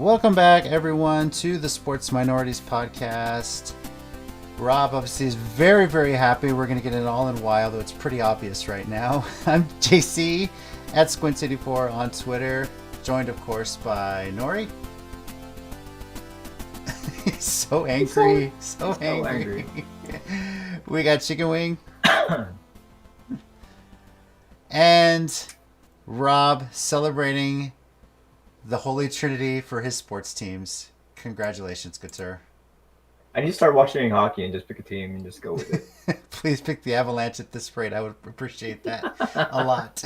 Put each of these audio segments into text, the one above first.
Welcome back, everyone, to the Sports Minorities Podcast. Rob obviously is very, very happy. We're going to get it all in why, although it's pretty obvious right now. I'm JC at Squint84 on Twitter, joined, of course, by Nori. He's so angry. So angry. We got Chicken Wing. And Rob celebrating the Holy Trinity for his sports teams. Congratulations, good sir. I need to start watching hockey and just pick a team and just go with it. Please pick the Avalanche at this rate. I would appreciate that a lot.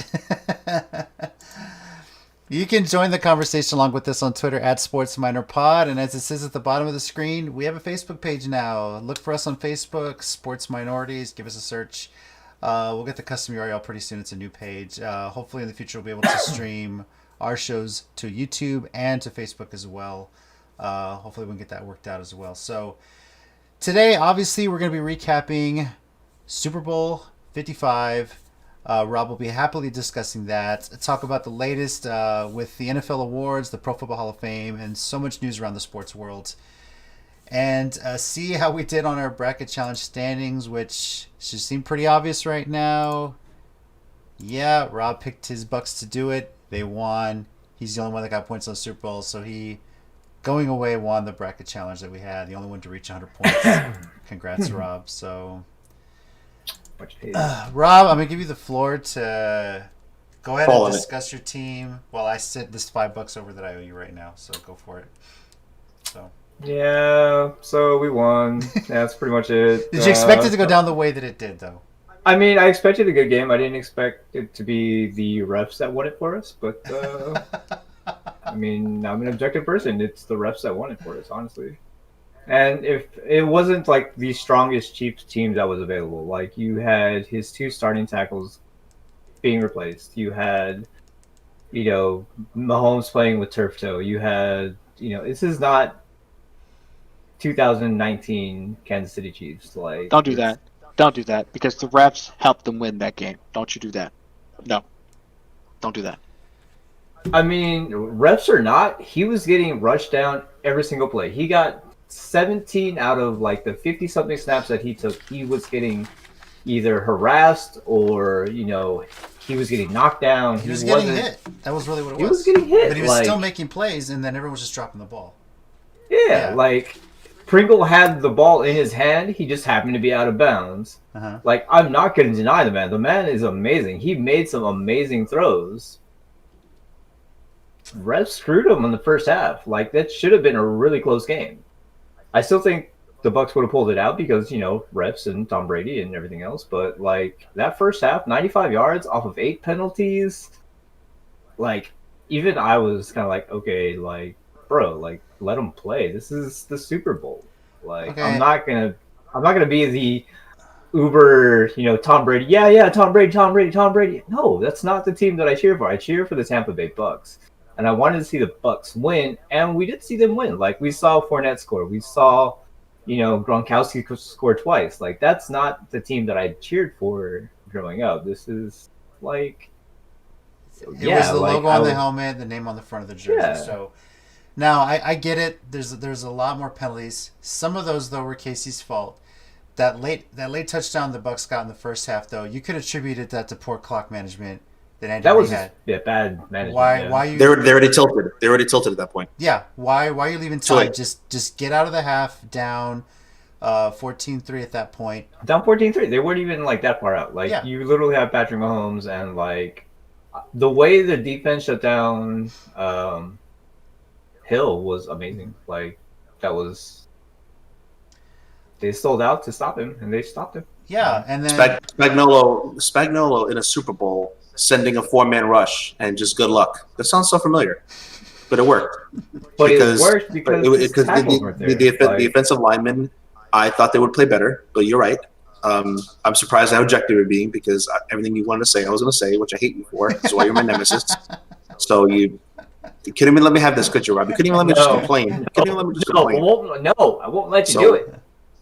You can join the conversation along with us on Twitter at SportsMinorPod. And as it says at the bottom of the screen, we have a Facebook page now. Look for us on Facebook, Sports Minorities. Give us a search. We'll get the custom URL pretty soon. It's a new page. Hopefully in the future we'll be able to stream our shows to YouTube and to Facebook as well. Hopefully we can get that worked out as well. So today, obviously, we're going to be recapping Super Bowl 55. Rob will be happily discussing that. Talk about the latest with the NFL awards, the Pro Football Hall of Fame, and so much news around the sports world. And see how we did on our bracket challenge standings, which should seem pretty obvious right now. Yeah, Rob picked his Bucks to do it. They won. He's the only one that got points on the Super Bowl, so he, going away, won the bracket challenge that we had. The only one to reach 100 points. Congrats, Rob. So, Rob, I'm going to give you the floor to go ahead and discuss your team while I sit this $5 over that I owe you right now. So go for it. So. Yeah, so we won. That's pretty much it. Did you expect it to go down the way that it did, though? I mean, I expected a good game. I didn't expect it to be the refs that won it for us, but I mean, I'm an objective person. It's the refs that won it for us, honestly. And if it wasn't like the strongest Chiefs team that was available, like you had his two starting tackles being replaced, you had, Mahomes playing with turf toe, you had, this is not 2019 Kansas City Chiefs. Like, don't do that. Don't do that, because the refs helped them win that game. Don't you do that. No. Don't do that. I mean, refs or not, he was getting rushed down every single play. He got 17 out of like the 50-something snaps that he took. He was getting either harassed or, he was getting knocked down. He was getting hit. That was really what it was. He was getting hit. But he was still making plays, and then everyone was just dropping the ball. Yeah, like... Pringle had the ball in his hand. He just happened to be out of bounds. Like, I'm not going to deny the man. The man is amazing. He made some amazing throws. Refs screwed him in the first half. Like, that should have been a really close game. I still think the Bucs would have pulled it out because, refs and Tom Brady and everything else. But, like, that first half, 95 yards off of 8 penalties. Like, even I was kind of like, okay, like, bro, like, let him play. This is the Super Bowl. Like, okay. I'm not gonna be the Uber, Tom Brady. Yeah, Tom Brady. No, that's not the team that I cheer for. I cheer for the Tampa Bay Bucks, and I wanted to see the Bucks win, and we did see them win. Like, we saw Fournette score. We saw, Gronkowski score twice. Like, that's not the team that I cheered for growing up. This is like, it was the logo on the helmet, the name on the front of the jersey. Yeah. So. Now, I get it. There's a lot more penalties. Some of those, though, were Casey's fault. That late touchdown the Bucs got in the first half, though, you could attribute that to poor clock management that Andy Reid had. Bad management. Why you? They already tilted. They already tilted at that point. Yeah. Why are you leaving time? Just get out of the half down 14-3 at that point. Down 14-3. They weren't even like that far out. Like, you literally have Patrick Mahomes, and like the way the defense shut down Hill was amazing. Like, that was, they sold out to stop him, and they stopped him. Yeah, and then Spagnuolo in a Super Bowl sending a 4-man rush and just good luck. That sounds so familiar, but it worked. But it worked because the offensive linemen, I thought they would play better. But you're right. I'm surprised how objective you're being, because everything you wanted to say, I was going to say, which I hate you for. That's why you're my nemesis. So you couldn't even let me have this, could you, Rob? You couldn't even let me just complain. No, I won't let you do it.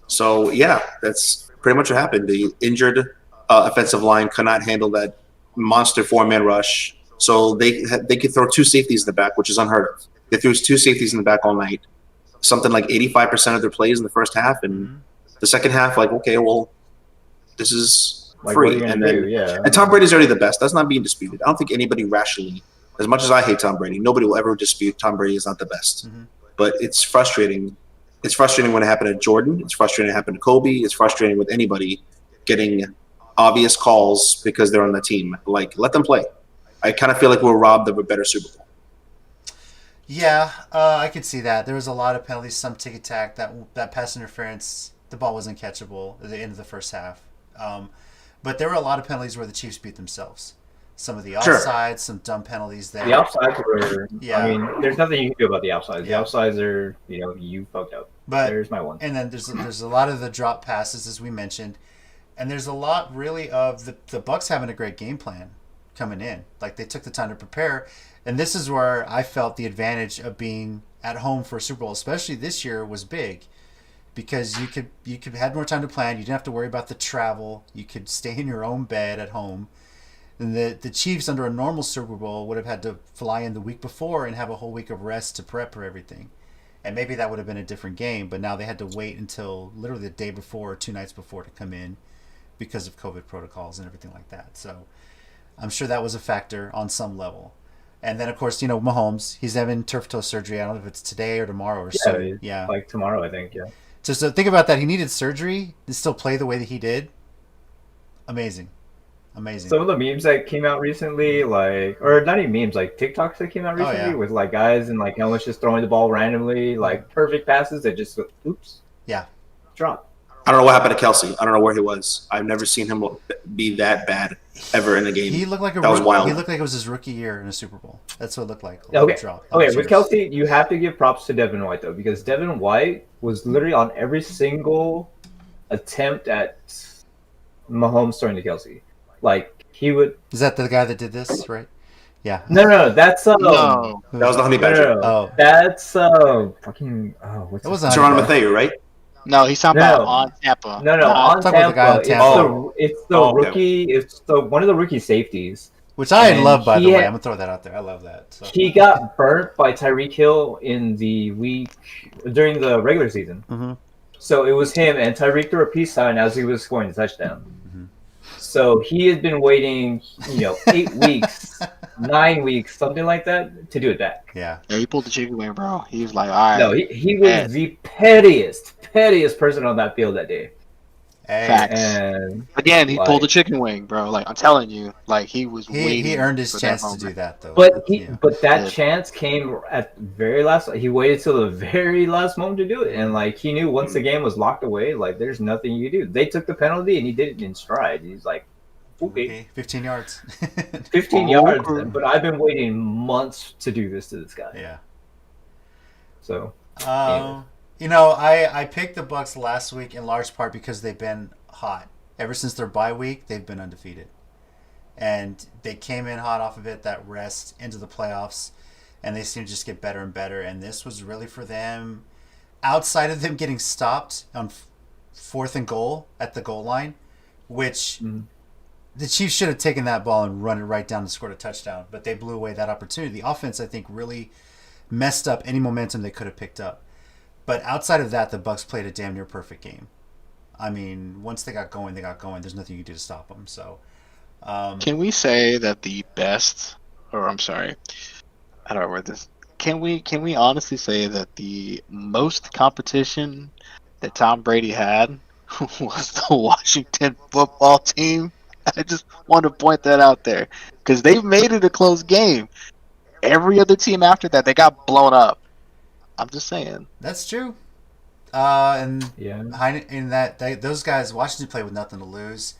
So, yeah, that's pretty much what happened. The injured offensive line could not handle that monster 4-man rush. So they could throw 2 safeties in the back, which is unheard of. They threw 2 safeties in the back all night. Something like 85% of their plays in the first half, and the second half, like, okay, well, this is Like, free. what are you And gonna then, do? Yeah. and Tom Brady's already the best. That's not being disputed. I don't think anybody rationally, as much as I hate Tom Brady, nobody will ever dispute Tom Brady is not the best. But it's frustrating. It's frustrating when it happened to Jordan. It's frustrating when it happened to Kobe. It's frustrating with anybody getting obvious calls because they're on the team. Like, let them play. I kind of feel like we're robbed of a better Super Bowl. Yeah, I could see that. There was a lot of penalties, some ticky-tack, that pass interference, the ball wasn't catchable at the end of the first half. But there were a lot of penalties where the Chiefs beat themselves. Some of the offsides, some dumb penalties there. The offsides were. Yeah. I mean, there's nothing you can do about the offsides. The Yeah. offsides are, you fucked up. But there's my one. And then there's a lot of the drop passes, as we mentioned, and there's a lot really of the Bucks having a great game plan coming in. Like, they took the time to prepare, and this is where I felt the advantage of being at home for a Super Bowl, especially this year, was big, because you could had more time to plan. You didn't have to worry about the travel. You could stay in your own bed at home. And the Chiefs, under a normal Super Bowl, would have had to fly in the week before and have a whole week of rest to prep for everything. And maybe that would have been a different game, but now they had to wait until literally the day before or 2 nights before to come in because of COVID protocols and everything like that. So I'm sure that was a factor on some level. And then, of course, Mahomes, he's having turf toe surgery. I don't know if it's today or tomorrow or so. Yeah. Like tomorrow, I think, yeah. Just think about that. He needed surgery to still play the way that he did. Amazing. Some of the memes that came out recently, or not even memes, like TikToks that came out recently with like guys and like helmets just throwing the ball randomly, like perfect passes that just go, oops. Yeah. Drop. I don't know what happened to Kelsey. I don't know where he was. I've never seen him be that bad ever in a game. He looked like that was wild. He looked like it was his rookie year in a Super Bowl. That's what it looked like. Okay, with Kelsey, you have to give props to Devin White, though, because Devin White was literally on every single attempt at Mahomes throwing to Kelsey. Like, he would... Is that the guy that did this, right? Yeah. No, that's... No. That was the Honey Badger. No. That's... fucking... It wasn't Toronto Matthew, right? No, he's talking about on Tampa. No, on talking about the guy on Tampa. It's the okay. rookie... It's one of the rookie safeties. Which I love, by the way. I'm going to throw that out there. I love that. So. He got burnt by Tyreek Hill in the week... during the regular season. Mm-hmm. So it was him, and Tyreek threw a peace sign as he was scoring the touchdown. So he has been waiting, 8 weeks, 9 weeks, something like that, to do it back. Yeah, he pulled the chicken wing, bro. He was like, all right. No, he was the pettiest person on that field that day. Facts. And again, he pulled the chicken wing, bro. Like, I'm telling you, like, he was waiting. He earned his chance to do that, though. But that chance came at the very last. He waited till the very last moment to do it, and like he knew once the game was locked away, like there's nothing you could do. They took the penalty, and he did it in stride. He's like, okay 15 yards. 15 yards. But I've been waiting months to do this to this guy. Yeah. So. I picked the Bucks last week in large part because they've been hot. Ever since their bye week, they've been undefeated. And they came in hot off of it, that rest, into the playoffs, and they seem to just get better and better. And this was really for them, outside of them getting stopped on 4th and goal at the goal line, which the Chiefs should have taken that ball and run it right down and scored a touchdown, but they blew away that opportunity. The offense, I think, really messed up any momentum they could have picked up. But outside of that, the Bucks played a damn near perfect game. I mean, once they got going, There's nothing you can do to stop them. So, can we say that the best, or I'm sorry, how do I word this? Can we honestly say that the most competition that Tom Brady had was the Washington football team? I just want to point that out there because they made it a close game. Every other team after that, they got blown up. I'm just saying. That's true. Those guys, Washington played with nothing to lose.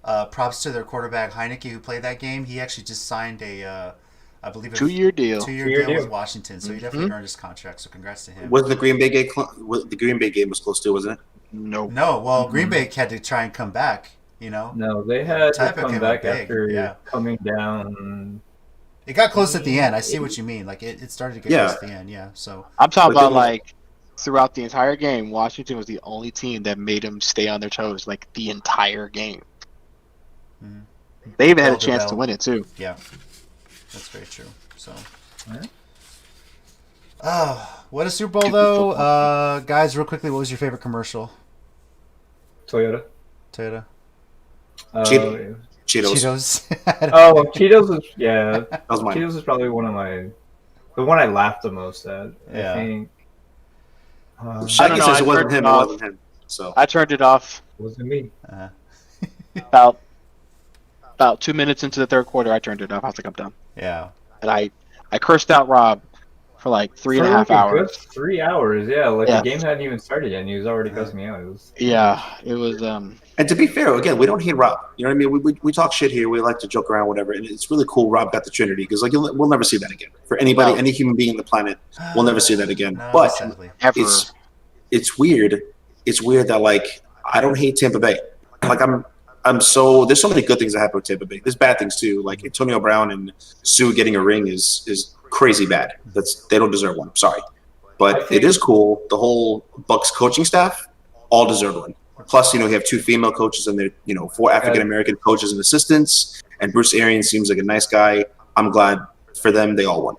Props to their quarterback Heineke, who played that game. He actually just signed a 2-year deal. 2-year deal with Washington, so he definitely earned his contract. So congrats to him. Was the Green Bay game? The Green Bay game was close too, wasn't it? No. Well, Green Bay had to try and come back. No, they had to come back after coming down. It got close at the end. I see what you mean. Like it started to get close at the end. Yeah. So I'm talking about like throughout the entire game, Washington was the only team that made them stay on their toes like the entire game. Mm-hmm. They even had a chance to win it too. Yeah, that's very true. So, What a Super Bowl though. Guys, real quickly, what was your favorite commercial? Toyota. Toyota. Cheetos. Cheetos. Oh, Cheetos was That was mine. Cheetos was probably the one I laughed the most at. Yeah. I think. Shaggy know, says I it wasn't turned him. it It off. wasn't him. So I turned it off Wasn't me. about 2 minutes into the third quarter. I turned it off. I was like, I'm done. Yeah. And I cursed out Rob for like three and a For half like a hours. good 3 hours, yeah. Like Yeah. the game hadn't even started yet, and he was already cussing me out. It was Yeah, it was. and to be fair, again, we don't hate Rob. You know what I mean? We talk shit here. We like to joke around, whatever. And it's really cool. Rob got the Trinity because like we'll never see that again for anybody, No. any human being on the planet. We'll never see that again. No, But sadly. Ever. it's weird. It's weird that like I don't hate Tampa Bay. Like I'm so there's so many good things that happen with Tampa Bay. There's bad things too. Like Antonio Brown and Sue getting a ring is crazy bad. They don't deserve one. Sorry, but it is cool. The whole Bucks coaching staff all deserve one. Plus, you have 2 female coaches and there, 4 African American coaches and assistants. And Bruce Arians seems like a nice guy. I'm glad for them. They all won.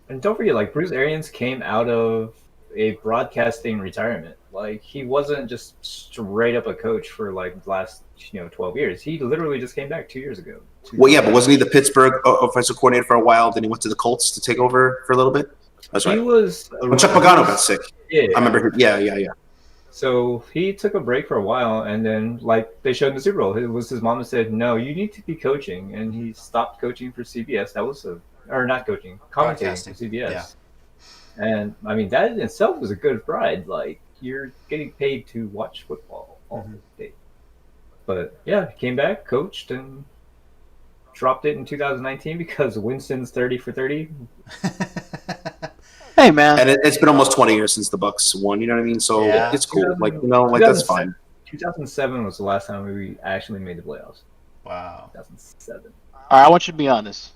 And don't forget, like Bruce Arians came out of a broadcasting retirement. Like he wasn't just straight up a coach for like the last 12 years. He literally just came back 2 yeyears ago. Well, yeah, but wasn't he the Pittsburgh offensive coordinator for a while? Then he went to the Colts to take over for a little bit. That's right. He was When Chuck Pagano got sick. Yeah, I remember. Yeah. So he took a break for a while, and then like they showed in the Super Bowl, it was his mom that said, "No, you need to be coaching," and he stopped coaching for CBS. That was or not coaching, commentating for CBS. Yeah. And I mean that in itself was a good ride. Like you're getting paid to watch football all day. But yeah, he came back, coached, and dropped it in 2019 because Winston's 30 for 30. Hey man, And it's been almost 20 years since the Bucks won. You know what I mean? So Yeah. it's cool. Like that's fine. 2007 was the last time we actually made the playoffs. Wow. 2007. all right, I want you to be honest.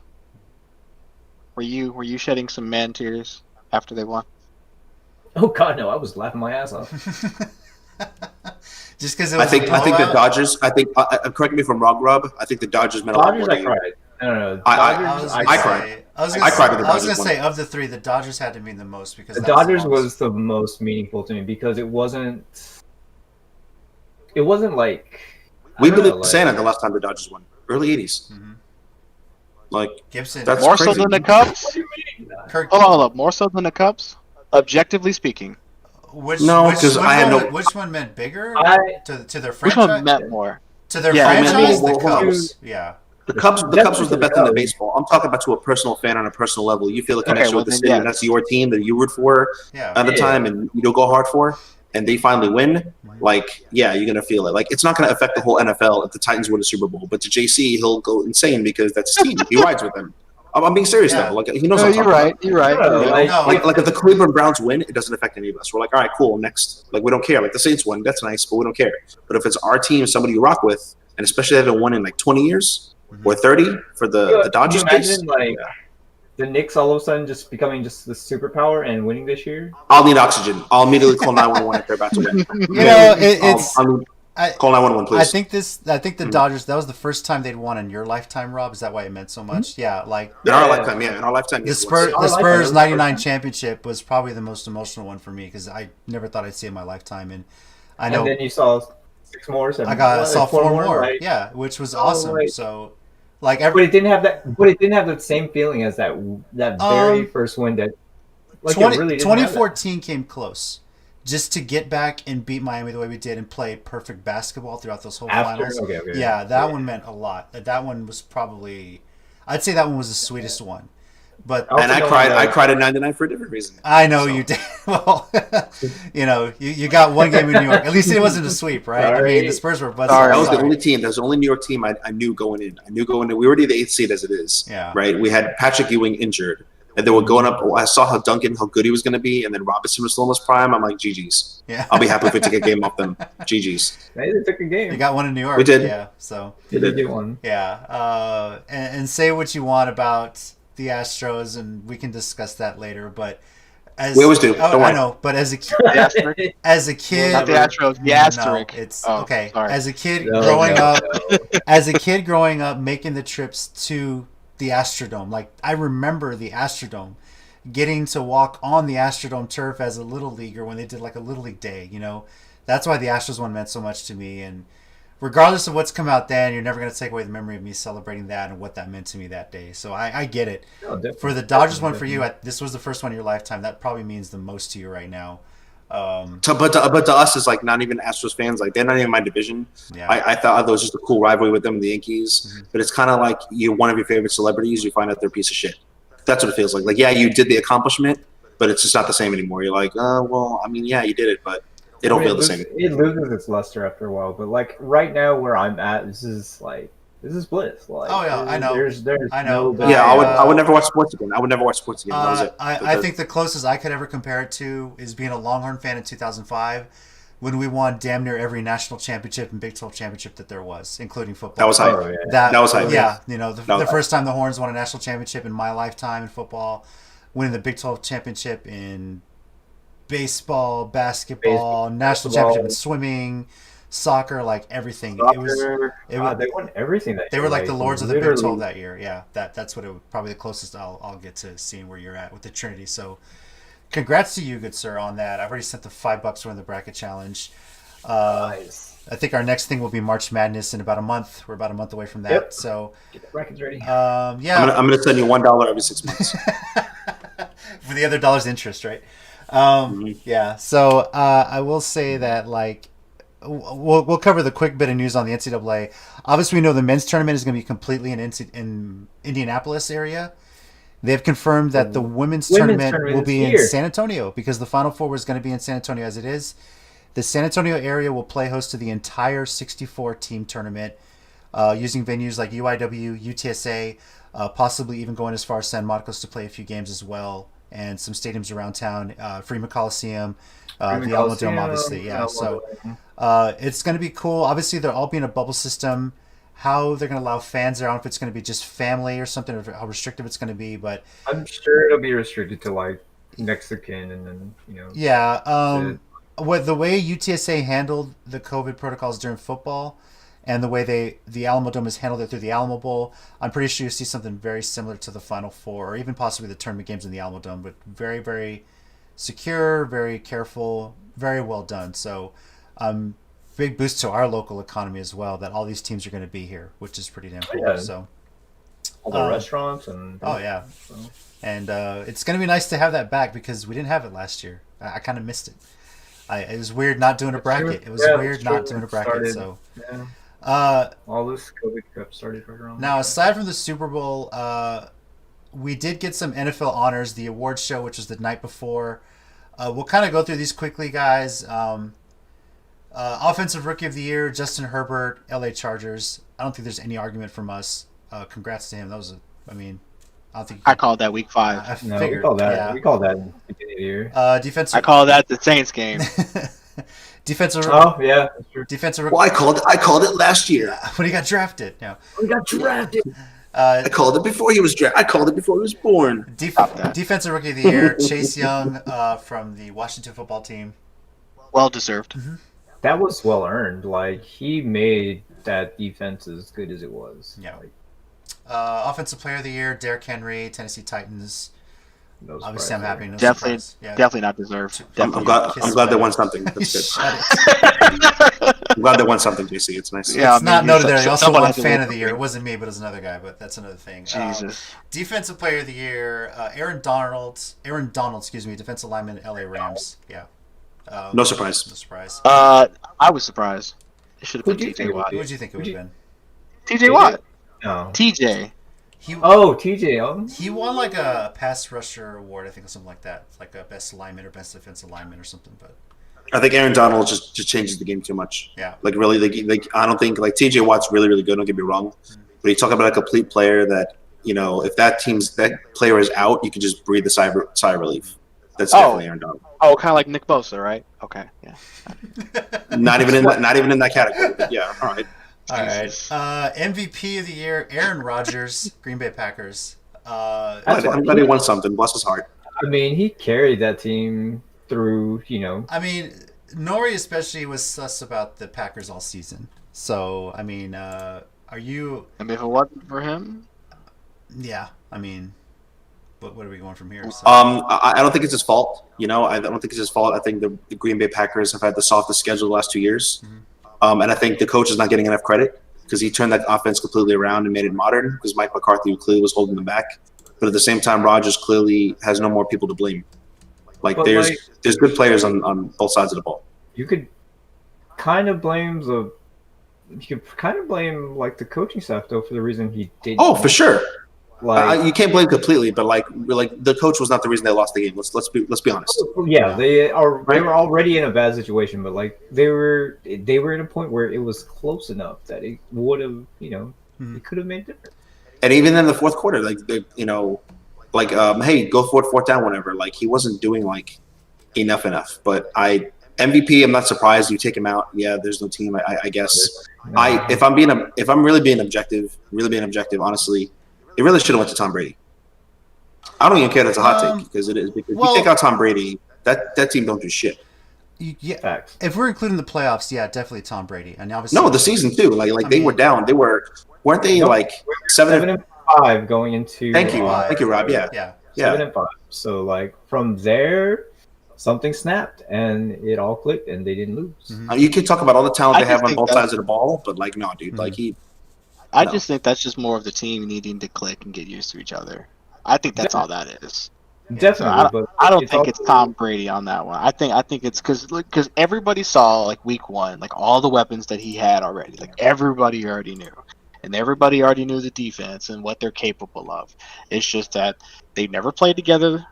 Were you shedding some man tears after they won? Oh God, no! I was laughing my ass off. Just because it I was think a the blowout? Dodgers. I think correct me if I'm wrong, Rob. I think the Dodgers meant a lot Dodgers, more. I cried. No. I I cried. was I cried with the I was gonna Dodgers say of the 3, the Dodgers had to mean the most because The that was Dodgers longest. was the most meaningful to me because it wasn't. It wasn't like We I don't believed know, in Santa the last time the Dodgers won, early '80s. Mhm. Like Gibson. That's More crazy. so than the Cubs? What do you mean? Kirk, Hold on. More so than the Cubs? Objectively speaking, No, 'cause I had no- Which one meant bigger I- to their which franchise? one meant more? To their Yeah, I mean, franchise, well, the hold on. Cubs. Yeah. the Cubs was the best thing in baseball. I'm talking about to a personal fan on a personal level. You feel a connection well, with the then, city, yeah. and that's your team that you root for Yeah. at the Yeah. time, and you don't go hard for, and they finally win. Like, yeah, you're gonna feel it. Like, it's not gonna affect the whole NFL if the Titans win a Super Bowl, but to JC, he'll go insane because that's his team. He rides with them. I'm being serious Yeah. though. Like, he knows. No, what I'm you're talking right. about. You're right. No, You know? like- No. Like if the Cleveland Browns win, it doesn't affect any of us. We're like, all right, cool, next. Like we don't care. Like the Saints won, that's nice, but we don't care. But if it's our team, somebody you rock with, and especially they haven't won in like 20 years or 30 for the Dodgers Can you case, imagine like the Knicks all of a sudden just becoming just the superpower and winning this year? I'll need oxygen. I'll immediately call 911 if they're about to win. You know, it's. I'll need, I- call 911, please. I think the Dodgers. That was the first time they'd won in your lifetime, Rob. Is that why it meant so much? Yeah, like in our lifetime, yeah, in our lifetime. the yes, Spurs. once. The I like Spurs that. '99 championship was probably the most emotional one for me because I never thought I'd see it in my lifetime, and I know And then you saw 6 more. 7 I saw 4 more. like- Yeah, which was Oh, awesome. like- So, like But it didn't have that. But it didn't have the same feeling as that very first win. That like 20, it really didn't have that. 2014 came close. Just to get back and beat Miami the way we did and play perfect basketball throughout those whole After, finals. okay. Yeah, that one meant a lot. That one was probably, I'd say that one was the sweetest one. But Also And I know cried. that- I cried at 99 for a different reason. I know So- you did. Well, you got one game in New York. At least it wasn't a sweep, right? I mean, Sorry. the Spurs were buzzing. Sorry. That was the Sorry. only team. That was the only New York team I knew going in. We were already the 8th seed as it is. Yeah. Right. We had Patrick Ewing injured, and they were going up. I saw how good he was going to be, and then Robinson was still in his prime. I'm like, GG's. Yeah. I'll be happy if we take a game off them. GG's. They took a game. You got one in New York. We did. Yeah. So, Did they get one? yeah. And say what you want about the Astros, and we can discuss that later. But as We always do. Don't I worry. know. But as a The asterisk? as a kid, Not the Astros, the no, asterisk. it's Oh, okay. sorry. As a kid No, growing no, up, no. as a kid growing up, making the trips to the Astrodome, like I remember the Astrodome, getting to walk on the Astrodome turf as a little leaguer when they did like a little league day. That's why the Astros one meant so much to me. And regardless of what's come out then, you're never going to take away the memory of me celebrating that and what that meant to me that day. So I get it. No, For the Dodgers one for you, this was the first one in your lifetime. That probably means the most to you right now. But to us, it's like not even Astros fans. Like they're not even my division. Yeah. I thought it was just a cool rivalry with them and the Yankees. Mm-hmm. But it's kind of like you're one of your favorite celebrities. You find out they're a piece of shit. That's what it feels like. Like, yeah, you did the accomplishment, but it's just not the same anymore. You're like, well, I mean, yeah, you did it, but it don't feel the same. It loses its luster after a while. But like right now, where I'm at, this is bliss. Like, Oh, yeah, I know. There's I know. no Yeah, I would never watch sports again. I would never watch sports again. That was it. I think the closest I could ever compare it to is being a Longhorn fan in 2005 when we won damn near every national championship and Big 12 championship that there was, including football. That was hype. Oh, yeah. That was hype. Yeah, the first time the Horns won a national championship in my lifetime in football, winning the Big 12 championship in baseball, basketball, national championship in swimming, soccer, like everything. Soccer, It was they won everything that they year. were like the lords of the Big 12 literally- that year. Yeah, that's what it would probably the closest I'll get to seeing where you're at with the Trinity. So, congrats to you, good sir, on that. I've already sent the $5 to win the bracket challenge. Nice. I think our next thing will be March Madness in about a month. We're about a month away from that. Yep. So, Get the brackets ready. yeah. I'm gonna send you $1 every 6 months. For the other dollar's interest, right? Yeah. So I will say that like we'll cover the quick bit of news on the NCAA. Obviously, we know the men's tournament is going to be completely in Indianapolis area. They've confirmed that the women's tournament will be in San Antonio because the Final Four was going to be in San Antonio as it is. The San Antonio area will play host to the entire 64-team tournament using venues like UIW, UTSA, possibly even going as far as San Marcos to play a few games as well, and some stadiums around town, Freeman Coliseum, the Alamo Dome, obviously. Yeah, so it's going to be cool. Obviously, they'll all be in a bubble system. How they're going to allow fans there, I don't know if it's going to be just family or something, or how restrictive it's going to be, but I'm sure it'll be restricted to like next of kin, and then yeah. What the way UTSA handled the COVID protocols during football, and the way the Alamo Dome has handled it through the Alamo Bowl, I'm pretty sure you see something very similar to the Final Four, or even possibly the tournament games in the Alamo Dome, but very, very secure, very careful, very well done. So, big boost to our local economy as well. That all these teams are going to be here, which is pretty damn cool. Yeah. So, all the restaurants and yeah, so. and it's going to be nice to have that back because we didn't have it last year. I kind of missed it. It was weird not doing a bracket. It was weird not doing a bracket. So, all this COVID crap started right around. Now, aside from the Super Bowl, we did get some NFL honors. The awards show, which was the night before. We'll kind of go through these quickly, guys. Offensive Rookie of the Year, Justin Herbert, LA Chargers. I don't think there's any argument from us. Congrats to him. That was I don't think I called that week 5. I No, figured, we call that. yeah. We call that in the beginning of the year. Defensive. I call that the Saints game. Defensive. Oh yeah, that's true. Defensive. Well, I called it last year. When he got drafted. No. We got drafted. I called it before he was drafted. I called it before he was born. Defensive Rookie of the Year, Chase Young from the Washington football team. Well deserved. Mm-hmm. That was well earned. Like he made that defense as good as it was. Yeah. Like, Offensive Player of the Year, Derrick Henry, Tennessee Titans. no Obviously, I'm surprise happy. No Definitely, surprise. Yeah. definitely not deserved. I'm glad they won something. That's good. Shut it. I'm glad they won something, JC. It's nice. Yeah, It's not noted there. He also someone won had to Fan win of the Year. It something. wasn't me, but it was another guy. But that's another thing. Jesus. Defensive Player of the Year, Aaron Donald. Excuse me. Defensive lineman, LA Rams. Yeah. No surprise. No surprise. I was surprised. It should have been Who'd you TJ think Watt. Who would you think it would have been? TJ Watt. no. He TJ. TJ. he won like a pass rusher award, I think, or something like that, like a best lineman or best defensive lineman or something. But I think Aaron Donald just changes the game too much. yeah, Like really, like I don't think like TJ Watt's really good. Don't get me wrong, but you talk about a complete player that if that player is out, you can just breathe a sigh of relief. That's definitely Aaron Donald. Oh, kind of like Nick Bosa, right? Okay, yeah. Not even in that category. But yeah, all right. all right. MVP of the Year, Aaron Rodgers, Green Bay Packers. I'm glad he won something. Bless his heart. I mean, he carried that team through. I mean, Nori especially was sus about the Packers all season. So I mean, are you? I mean, if it wasn't for him, Yeah, I mean, But what are we going from here? So, I don't think it's his fault. I don't think it's his fault. I think the Green Bay Packers have had the softest schedule the last 2 years. And I think the coach is not getting enough credit because he turned that offense completely around and made it modern because Mike McCarthy clearly was holding them back. But at the same time, Rodgers clearly has no more people to blame. There's good players on both sides of the ball. You could kind of blame the coaching staff though for the reason he did. Oh, for sure. You can't blame completely, but the coach was not the reason they lost the game. Let's be honest. Yeah, they were already in a bad situation, but they were at a point where it was close enough that it would have it could have made a difference. And even in the fourth quarter, hey, go for it, fourth down, whatever. He wasn't doing enough. But MVP, I'm not surprised you take him out. Yeah, there's no team. I guess. If I'm really being objective, honestly. It really should have went to Tom Brady. I don't even care that's a hot take because it is. Because you take out Tom Brady, that team don't do shit. Yeah, facts. If we're including the playoffs, yeah, definitely Tom Brady. And obviously, no, the season too. They were down. Weren't they 7-5 going into? Thank you, Rob. Yeah. 7-5. So from there, something snapped and it all clicked and they didn't lose. You can talk about all the talent they have on both sides of the ball, but no, dude. I just think that's just more of the team needing to click and get used to each other. I think that's all that is. Definitely, so I don't think it's Tom Brady on that one. I think it's because everybody saw week one, all the weapons that he had already. Everybody already knew, and everybody already knew the defense and what they're capable of. It's just that they never played together,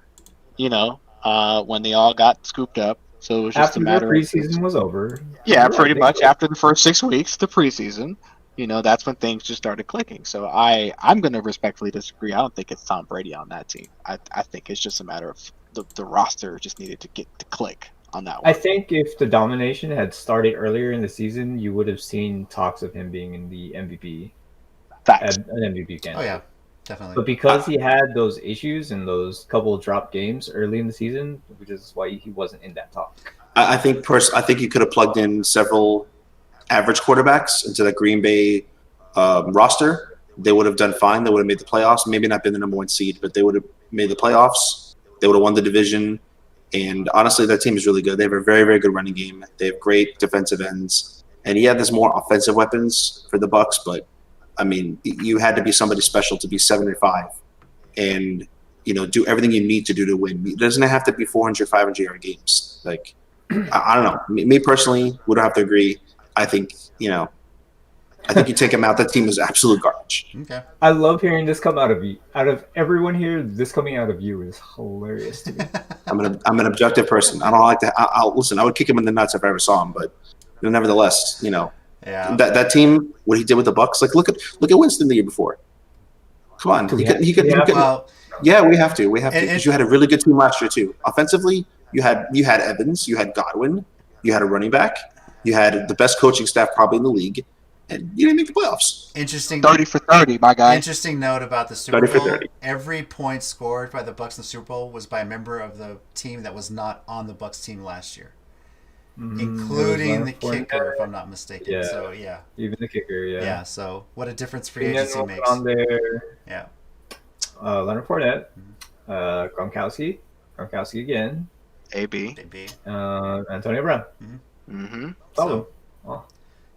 when they all got scooped up. So it was just after a matter the preseason was over. Yeah, pretty much after the first 6 weeks, the preseason. That's when things just started clicking. So I'm going to respectfully disagree. I don't think it's Tom Brady on that team. I think it's just a matter of the roster just needed to get to click on that one. I think if the domination had started earlier in the season, you would have seen talks of him being in the MVP. Facts. An MVP candidate. Oh, yeah, definitely. But because he had those issues and those couple of drop games early in the season, which is why he wasn't in that talk. I think you could have plugged in several average quarterbacks into the Green Bay roster. They would have done fine. They would have made the playoffs. Maybe not been the number one seed, but they would have made the playoffs. They would have won the division. And honestly, that team is really good. They have a very, very good running game. They have great defensive ends. And yeah, there's more offensive weapons for the Bucks, but you had to be somebody special to be 7-5 and do everything you need to do to win. It doesn't have to be 400, 500-yard games. I don't know. Me personally, we don't have to agree. I think you take him out. That team is absolute garbage. Okay. I love hearing this come out of you. Out of everyone here, this coming out of you is hilarious to me. I'm an objective person. I don't like to. I'll listen. I would kick him in the nuts if I ever saw him, but nevertheless, Yeah. That team, what he did with the Bucks. Look at Winston the year before. Come on, he could. Yeah, we have to. Because you had a really good team last year too. Offensively, you had Evans, you had Godwin, you had a running back. You had the best coaching staff probably in the league, and you didn't make the playoffs. Interesting. 30 for 30, my guy. Interesting note about the Super Bowl. Every point scored by the Bucks in the Super Bowl was by a member of the team that was not on the Bucks team last year, including the kicker, if I'm not mistaken. Yeah. So yeah, even the kicker. Yeah. Yeah. So what a difference free agency makes. On there. Yeah. Leonard Fournette, Gronkowski again. AB. Antonio Brown. Mm-hmm. So, I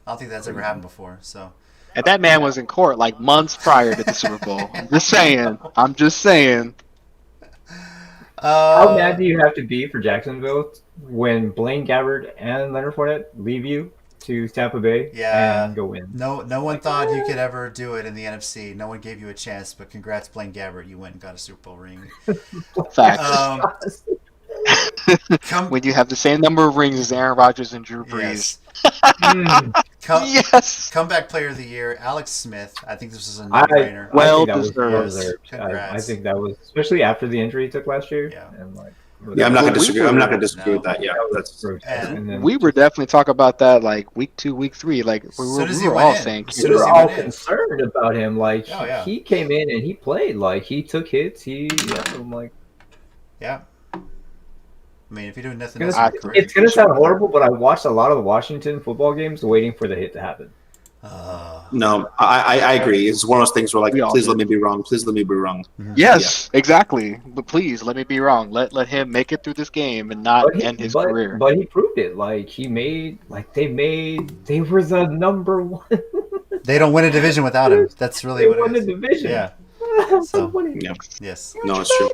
don't think that's ever happened before. So, and that man was in court months prior to the Super Bowl. I'm just saying. How mad do you have to be for Jacksonville when Blaine Gabbert and Leonard Fournette leave you to Tampa Bay and go win? No one thought you could ever do it in the NFC. No one gave you a chance, but congrats, Blaine Gabbert. You went and got a Super Bowl ring. Facts. When you have the same number of rings as Aaron Rodgers and Drew Brees. Yes. Comeback player of the year, Alex Smith. I think this is a no-brainer. Well deserved. I think that was, especially after the injury he took last year. Yeah. And I'm not going to disagree. I'm not going to disagree with that. Yeah, we were definitely talking about that week 2, week 3. We were all saying we were all concerned about him. He came in and he played. He took hits. Yeah. I mean, if you're doing nothing else, it's going to sound horrible, but I watched a lot of the Washington football games waiting for the hit to happen. No, I agree. It's one of those things where like, We all please do. let me be wrong. Please let me be wrong. Yes, exactly. But please let me be wrong. Let him make it through this game and not end his career. But he proved it. Like they were the number one. They don't win a division without him. That's really They what won it the is. division. Yeah. So So, funny. Yeah. yes. No, it's true.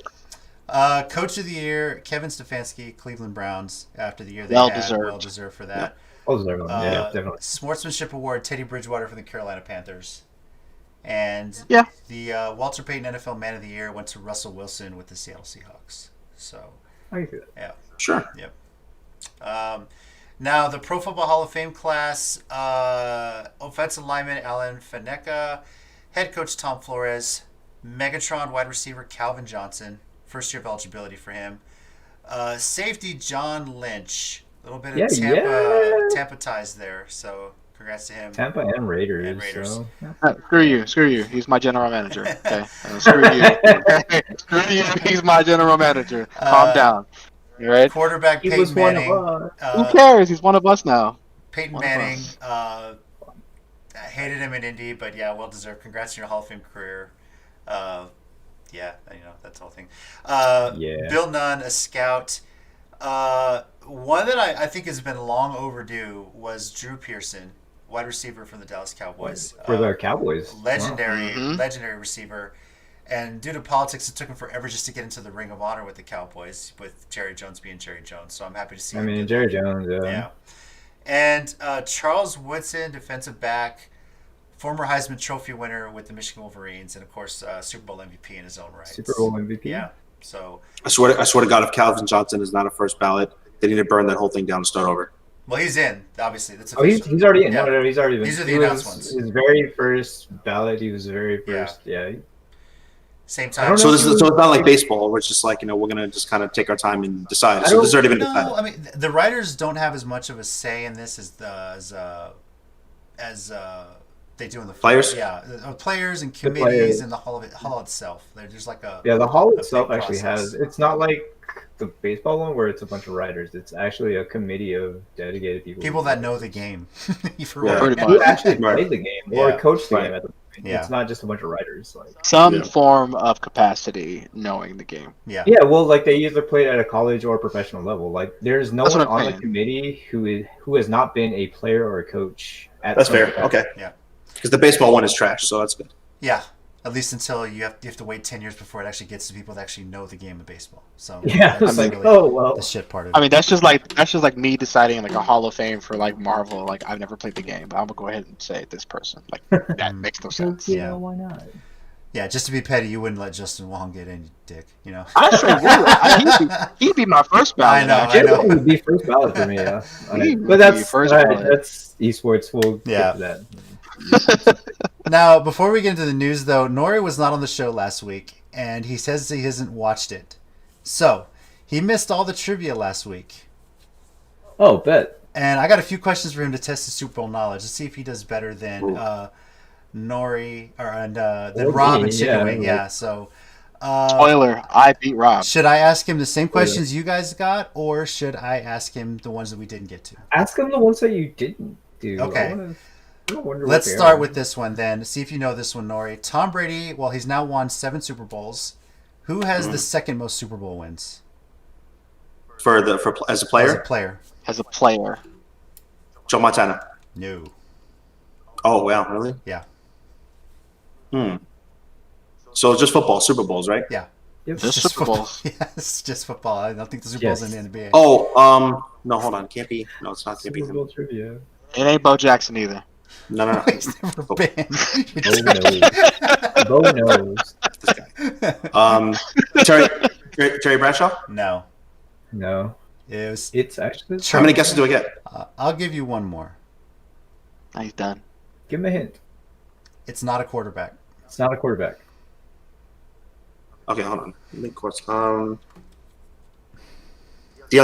Coach of the year, Kevin Stefanski, Cleveland Browns. After the year they Well had, deserved. well deserved for that. Oh, yeah, definitely. Sportsmanship Award, Teddy Bridgewater from the Carolina Panthers. And Yeah. the Walter Payton NFL Man of the Year went to Russell Wilson with the Seattle Seahawks. So, I can see that. yeah. Sure. Now, the Pro Football Hall of Fame class, offensive lineman Alan Faneca, head coach Tom Flores, Megatron wide receiver Calvin Johnson, first year of eligibility for him, safety John Lynch, a little bit of Tampa ties there, so congrats to him. Tampa and Raiders. And Raiders. So. Screw you. He's my general manager. Okay, screw you. Screw you. He's my general manager. Calm down. You right? Quarterback He Peyton was one Manning. of us. Who cares? He's one of us now. Peyton One of Manning. us. I hated him in Indy, but yeah, well deserved. Congrats on your Hall of Fame career. Yeah, that's the whole thing. Yeah. Bill Nunn, a scout. One that I think has been long overdue was Drew Pearson, wide receiver from the Dallas Cowboys. For the Cowboys. Legendary, Wow. legendary receiver. And due to politics, it took him forever just to get into the Ring of Honor with the Cowboys, with Jerry Jones being Jerry Jones. So I'm happy to see I him mean, get Jerry that. Jones, yeah. Yeah. And Charles Woodson, defensive back, former Heisman Trophy winner with the Michigan Wolverines, and of course Super Bowl MVP in his own right. Super Bowl MVP. Yeah. So, I swear to God, if Calvin Johnson is not a first ballot, they need to burn that whole thing down and start over. well, he's in. Obviously, that's Oh, he's already in. Yeah. No, he's already in. These are the He announced was ones. His very first ballot. He was the very first. Yeah. Same I time. don't So know this if is he so was- it's not like baseball where it's just like we're gonna just kind of take our time and decide. So this is already been decided. No, I mean the writers don't have as much of a say in this as they do in the Players? Yeah, players and The committees players. and the hall itself. There's like a Yeah, the hall a itself big actually process. has. It's not like the baseball one where it's a bunch of writers. It's actually a committee of dedicated people. people that know the game. For Yeah. real. Pretty who much. actually Right. played the game or Yeah. coached the Right. game at the point. Yeah. It's not just a bunch of writers. Like Some Yeah. form of capacity knowing the game. Yeah. yeah, well, like they either played at a college or professional level. Like there's no That's one what I'm on the saying. committee who has not been a player or a coach at. That's some fair. capacity. Okay. Yeah. Because the baseball one is trash, so that's good. Yeah. At least until you have to wait 10 years before it actually gets to people that actually know the game of baseball. So Yeah, that's it's like really oh well. the shit part of I it. mean, that's just like me deciding like a Hall of Fame for like Marvel. Like I've never played the game, but I'm gonna go ahead and say this person. Like that makes no sense. Yeah. Why not? Yeah, just to be petty, you wouldn't let Justin Wong get in, you dick. You know. I sure would. He'd be my first ballot. I know, actually. I know. It would be first ballot for me, yeah. He But would that's be first ballot. that's esports. We'll Yeah. get to that. Now, before we get into the news, though, Nori was not on the show last week, and he says he hasn't watched it. So, he missed all the trivia last week. Oh, bet. And I got a few questions for him to test his Super Bowl knowledge. Let's see if he does better than Ooh. Nori than Well, Rob me, and Chicken yeah, Yeah, so Spoiler: I beat Rob. should I ask him the same questions you guys got, or should I ask him the ones that we didn't get to? Ask him the ones that you didn't do. Okay. I wonder what Let's they start are. with this one then. See if you know this one, Nori. Tom Brady, well, he's now won 7 Super Bowls. Who has the second most Super Bowl wins As a as a player, player? As a player, Joe Montana. No. Oh wow, really? Yeah. So it's just football, Super Bowls, right? Yeah. Yep. just Super football. Bowls. Yes, just football. I don't think the Super Bowl's in the NBA. Oh, no, hold on, can't be. No, it's not. Can't be Super him. Bowl trivia. It ain't Bo Jackson either. No. He's never been. Bo knows. Terry Bradshaw. No. No, It was. it's actually. How many guesses do I get? I'll give you one more. Now he's done. Give him a hint. It's not a quarterback. It's not a quarterback. Okay, hold on. Let me course. Deion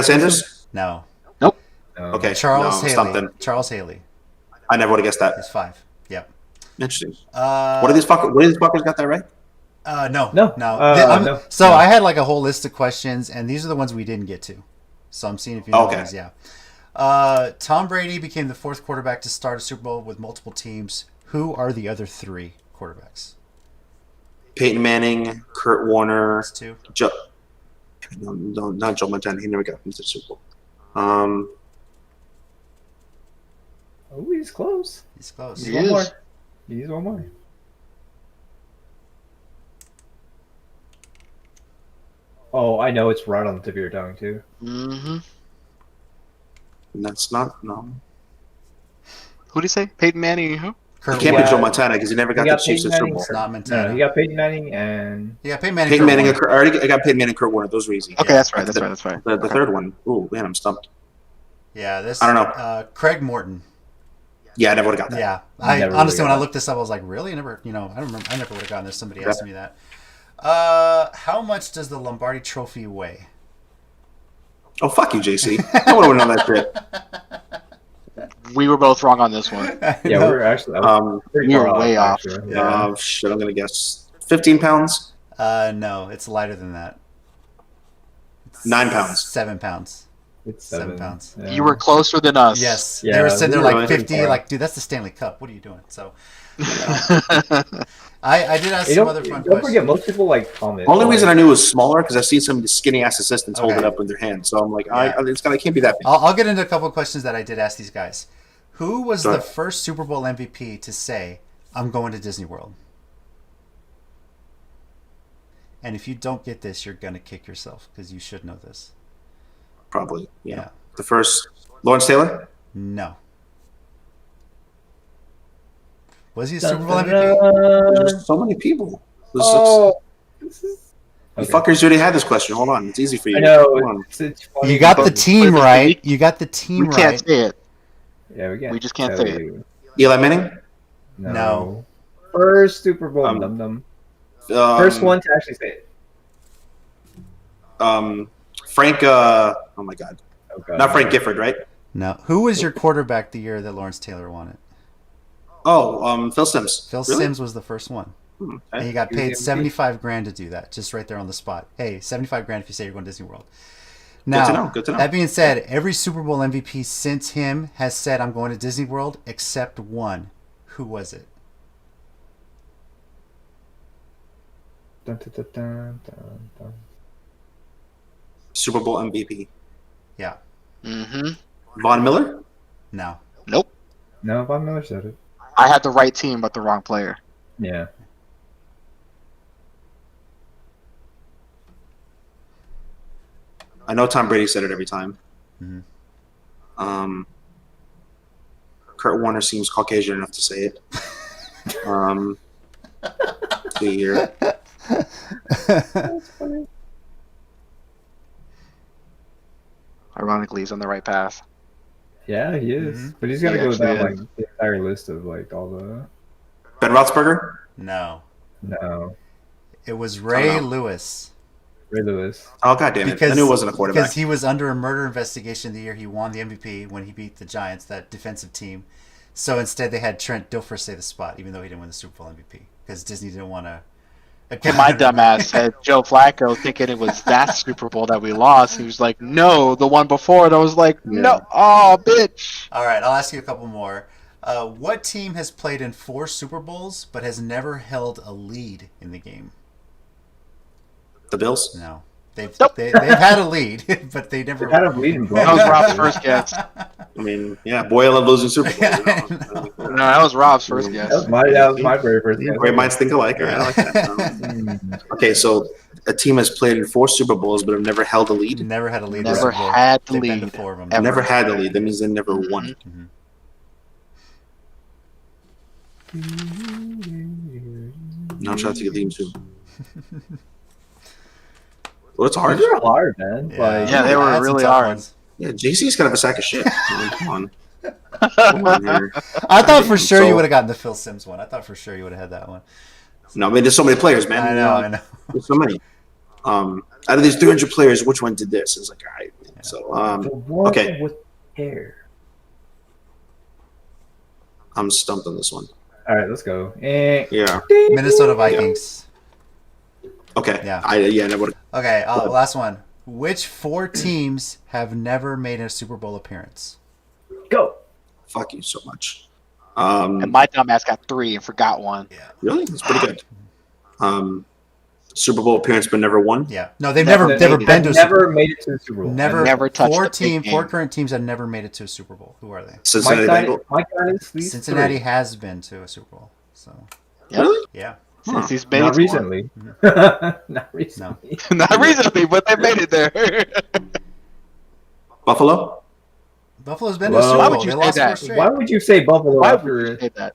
Sanders. No. No. Okay, Charles no, stop Haley. then. Charles Haley. I never would have guessed that. He's 5. Yep. Interesting. What What are these fuckers got that right? No. No. No. So No. I had like a whole list of questions, and these are the ones we didn't get to. So I'm seeing if you know Okay. these. Yeah. Tom Brady became the fourth quarterback to start a Super Bowl with multiple teams. Who are the other three quarterbacks? Peyton Manning, Kurt Warner, That's two. No, not Joe Montana. He never got into the Super Bowl. Oh, he's close. He's close. He One is. more. He's one more. Oh, I know it's right on the tip of your tongue too. Mm-hmm. That's not no. Who did he say? Peyton Manning and who? It Kurt can't Warner. be Joe Montana because he never got We the got Chiefs to the Peyton Super Manning. Bowl. It's not Montana. No, you got Peyton Manning and Yeah, Peyton Manning. Peyton Kurt Manning. Warner. I got Peyton Manning and Kurt Warner. Those were easy. Okay, Yeah. that's right. That's right. The Okay. third one. Ooh, man, I'm stumped. Yeah, this. I don't know. Craig Morton. Yeah, I never would have got that. Yeah, I Never honestly, really when I got looked this up, I was like, really? I never, I don't remember. I never would have gotten this. Somebody Okay. asked me that. How much does the Lombardi Trophy weigh? Oh, fuck you, JC. I would have known that shit. We were both wrong on this one. yeah, we were actually pretty We were far way off. actually. Yeah. Shit, I'm gonna guess 15 pounds. No, it's lighter than that. It's 9 pounds. 7 pounds. It's 7 pounds. Yeah. You were closer than us. Yes, Yeah, they were sitting there we were like really 50. far. Like, dude, that's the Stanley Cup. What are you doing? So, I did ask Hey, some don't, other fun don't questions. forget, most people like comment. Only reason I like, knew it was smaller because I've seen some of the skinny ass assistants hold Okay. it up with their hands. So I'm like, Yeah. it can't be that big. I'll get into a couple of questions that I did ask these guys. Who was Go the ahead. first Super Bowl MVP to say, "I'm going to Disney World"? And if you don't get this, you're gonna kick yourself because you should know this. Probably. Yeah. Yeah. The first Lawrence Taylor. No. Was he a Super Bowl MVP? There's so many people. This is. You Okay. fuckers already had this question. Hold on, it's easy for you. I know. Hold on. It's funny. You got the But- team but- right. You got the team We can't right. say it. Yeah, we can't. We just can't tell say it. you. Eli Manning. No. First Super Bowl. Um, Dum-dum. First one to actually say it. Frank. Oh my God. Oh, God. Not Frank Gifford, right? No. Who was your quarterback the year that Lawrence Taylor won it? Oh, Phil Simms. Phil Really? Simms was the first one. And Okay. he got He was paid the MVP. 75 grand to do that, just right there on the spot. Hey, 75 grand if you say you're going to Disney World. Good Now, to know. Good to know. that being said, every Super Bowl MVP since him has said, "I'm going to Disney World," except one. Who was it? Dun, dun, dun, dun, dun, dun. Super Bowl MVP. Yeah. Mm-hmm. Von Miller. No. Nope. No, Von Miller said it. I had the right team, but the wrong player. Yeah. I know Tom Brady said it every time. Mhm. Kurt Warner seems Caucasian enough to say it. See here. That's funny. Ironically, he's on the right path. Yeah, he is. Mhm. But he's got to He go actually down is. like the entire list of like all the. Ben Roethlisberger. No. No, It was Ray Oh, no. Lewis. Ray Lewis. Oh God damn it! I knew it wasn't a quarterback. Because he was under a murder investigation the year he won the MVP when he beat the Giants, that defensive team. So instead, they had Trent Dilfer say the spot, even though he didn't win the Super Bowl MVP, because Disney didn't want to. And my dumbass had Joe Flacco thinking it was that Super Bowl that we lost. He was like, "No, the one before." And I was like, "No, oh, bitch." All right, I'll ask you a couple more. What team has played in 4 Super Bowls but has never held a lead in the game? The Bills. No. They've Nope. they've had a lead, but they never. They had a lead in That was Rob's first guess. I mean, yeah, boy, I love losing Super Bowls. No, that was Rob's first guess. That was my very first guess. Great minds think alike. All right, I like that. Okay, so a team has played in 4 Super Bowls but have never held a lead. Never had a lead. in Never Super Bowl. had the They've been to lead. 4 of them. Ever. Never had the lead. That means they never won. Mhm. Now I'm trying to get the team too. Well, it's hard. These are hard, man. Like, Yeah, they were I had some really tough hard. ones. Yeah, JC's kind of a sack of shit. I mean, come on. Come on here. I thought for sure you So- would have gotten the Phil Simms one. I thought for sure you would have had that one. No, I mean, there's so many players, man. I know. There's so many. Out of these 300 players, which one did this? It's like, all right. So, the one okay. with hair. I'm stumped on this one. All right, let's go. Yeah. Minnesota Vikings. Okay. Yeah. I would. Okay, last one. Which 4 teams have never made a Super Bowl appearance? Fuck you so much. And my dumbass got 3 and forgot one. Yeah. Really? That's pretty good. Super Bowl appearance, but never won. Yeah. No, they've never been to a Super Never Bowl. made it to the Super Bowl. Never touched a big game. 4 current teams have never made it to a Super Bowl. Who are they? Cincinnati Bengals. Mike Dynasty. Cincinnati has been to a Super Bowl. So Yep. Really? yeah. Since he's made Not it to one. recently. Not recently. Not recently, but they made it there. Buffalo. Buffalo's been to a Well, Super why Bowl. would you They say lost that? 4 straight. Why would you say Buffalo Why after? would you say that?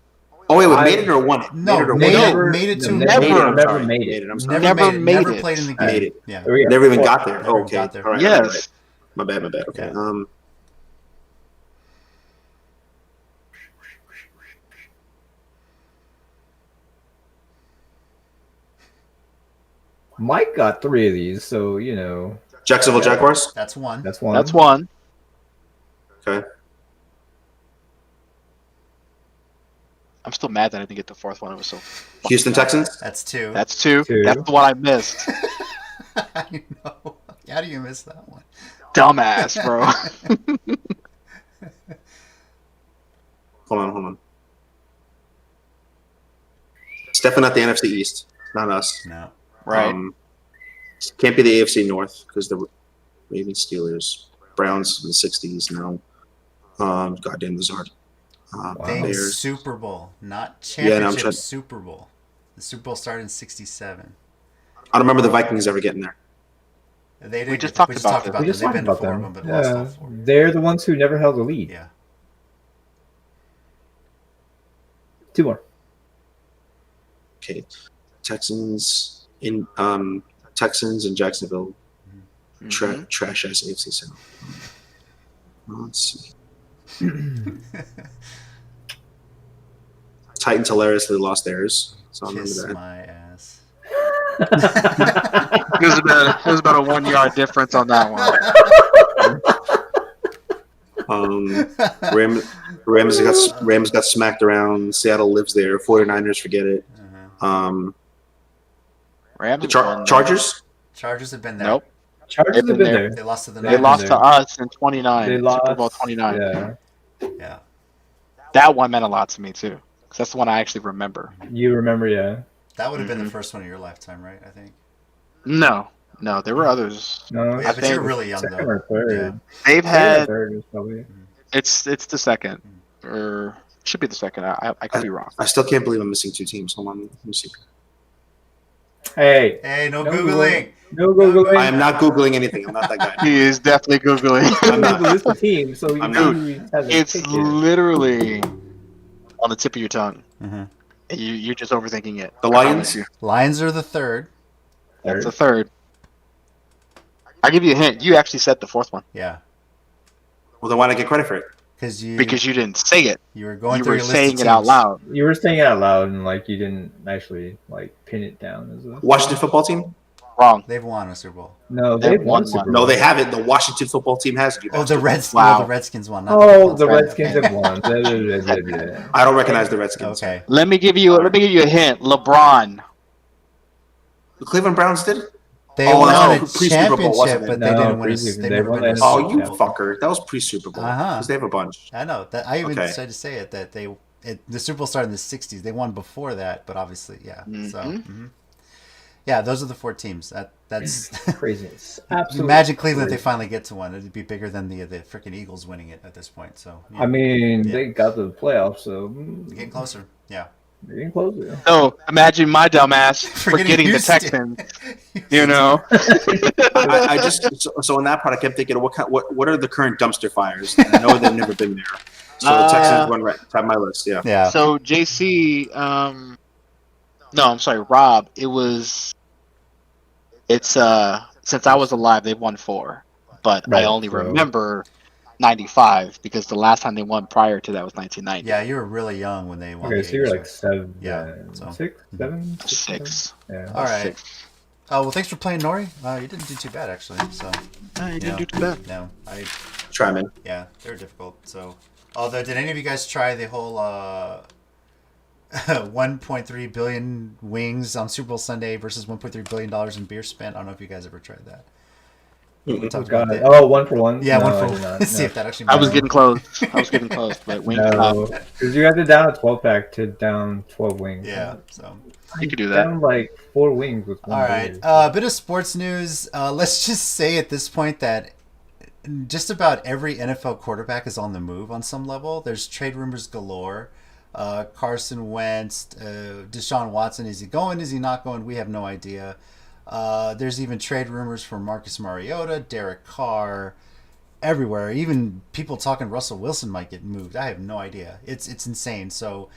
Oh wait, made it or won it? No, made it or made won it. Never- Made it to never- I'm never sorry. made it. I'm sorry. Never made never it. played in the I game. made it. Yeah. There we go. Never even got there. Never Oh, okay. got there. All right. Yes. All right. My bad. Okay. Yeah. Mike got 3 of these, so you know Jacksonville Jaguars. That's one. that's one. That's one. Okay. I'm still mad that I didn't get the 4th one. It was so. Houston Texans. That's 2. That's 2. 2. That's the one I missed. How do you know? How do you miss that one? Dumbass, bro. Hold on. It's definitely not the NFC East. Not us. No. Right. Can't be the AFC North because the Ravens, Steelers, Browns in the '60s now. Goddamn Lazard. Think Bears. Super Bowl, not Yeah, no, I'm championship. trying- Super Bowl. The Super Bowl started in '67. I don't remember the Vikings ever getting there. They didn't. We just talked about them. them. We just They've talked been to about 4 of them. them, but lost all 4. They're the ones who never held the lead. Yeah. 2 more. Okay, Texans in Texans and Jacksonville. Mhm. Trash ass AFC South. Let's see. Titans hilariously lost theirs, so I remember Kiss that. my ass. It was about a 1 yard difference on that one. Rams got smacked around. Seattle lives there. 49ers, forget it. Uh-huh. Rams. Chargers. Chargers have been there. Nope. Chargers They've have been been there. there. They lost to the They Niners. lost to us in 29. They Super Bowl lost. 29. Yeah, Yeah. That one meant a lot to me too, because that's the one I actually remember. you remember? Yeah. That would have been the Mhm. first one of your lifetime, right? I think. No, there were others. No, Yeah, but think you're really young second though. or third. They've Second or had. third is probably. It's the second, or should be the second. I could be wrong. I still can't believe I'm missing 2 teams. Hold on, let me see. Hey, Hey, no No googling. no googling. I am not googling anything. I'm not that guy. He is definitely googling. I'm not. Google is the team, so you I'm know not. who has a It's ticket. literally on the tip of your tongue. Mhm. And you're just overthinking it. The I Lions? promise you. Lions are the third. That's the third. I'll give you a hint. You actually said the 4th one Yeah, Well, then why not get credit for it? because you because you didn't say it. you were going You through were your list saying of it out teams. loud. You were saying it out loud, and like you didn't actually like pin it down as a. Washington football team? Wrong. They've won a Super Bowl. No, They've they've won won Super one. Bowl. No, they haven't. The Washington football team has it. You Oh, the bastard. Reds. Wow. No, the Redskins won. Not Oh, the football team. Redskins have won. I don't recognize the Redskins. Okay. Let me give you a hint. LeBron. The Cleveland Browns did? They Oh, won no, a pre-Super Bowl, wasn't championship, it? but they No, didn't win. pre-season. They They never won been to that a Oh, Super you Bowl. fucker. That was pre-Super Bowl. Uh-huh. Because they have a bunch. I know that. I even Okay. decided to say it that the Super Bowl started in the '60s. They won before that, but obviously, yeah. So, Mhm. yeah, those are the 4 teams. That's Craziness. Absolutely. Imagine Cleveland if they crazy. finally get to one. It'd be bigger than the freaking Eagles winning it at this point. So, yeah, I mean, Yeah. they got to the playoffs, so they're getting closer. Yeah. they're getting closer. So imagine my dumbass Forgetting forgetting the Houston. Texans. You know. I just so in that part I kept thinking what are the current dumpster fires? I know they've never been there. So the Texans run right top of my list, yeah. Yeah. So JC, no, I'm sorry, Rob. It's since I was alive, they've won 4, but Right, I only so- remember 95 because the last time they won prior to that was 1990. Yeah, you were really young when they won. Okay, the so you're 80s. like 7, Yeah, so- 6, 7, 6. Yeah. All right. 6. Oh well, thanks for playing, Nori. You didn't do too bad actually. So You Yeah. didn't do too bad. no, Try man. yeah, they're difficult. So, although, did any of you guys try the whole 1.3 billion wings on Super Bowl Sunday versus 1.3 billion dollars in beer spent? I don't know if you guys ever tried that. We Mhm. talked God. about that. Oh, 1-for-1. Yeah, No, one I for did not. one. See No. if that actually. I was matters. getting close. But No, because you had to down a 12-pack to down 12 wings. Yeah. So. you could do that. Down like 4 wings with one All right. beer. A bit of sports news. Let's just say at this point that just about every NFL quarterback is on the move on some level. There's trade rumors galore. Carson Wentz, Deshaun Watson. Is he going? Is he not going? We have no idea. There's even trade rumors for Marcus Mariota, Derek Carr, everywhere. Even people talking Russell Wilson might get moved. I have no idea. It's insane. So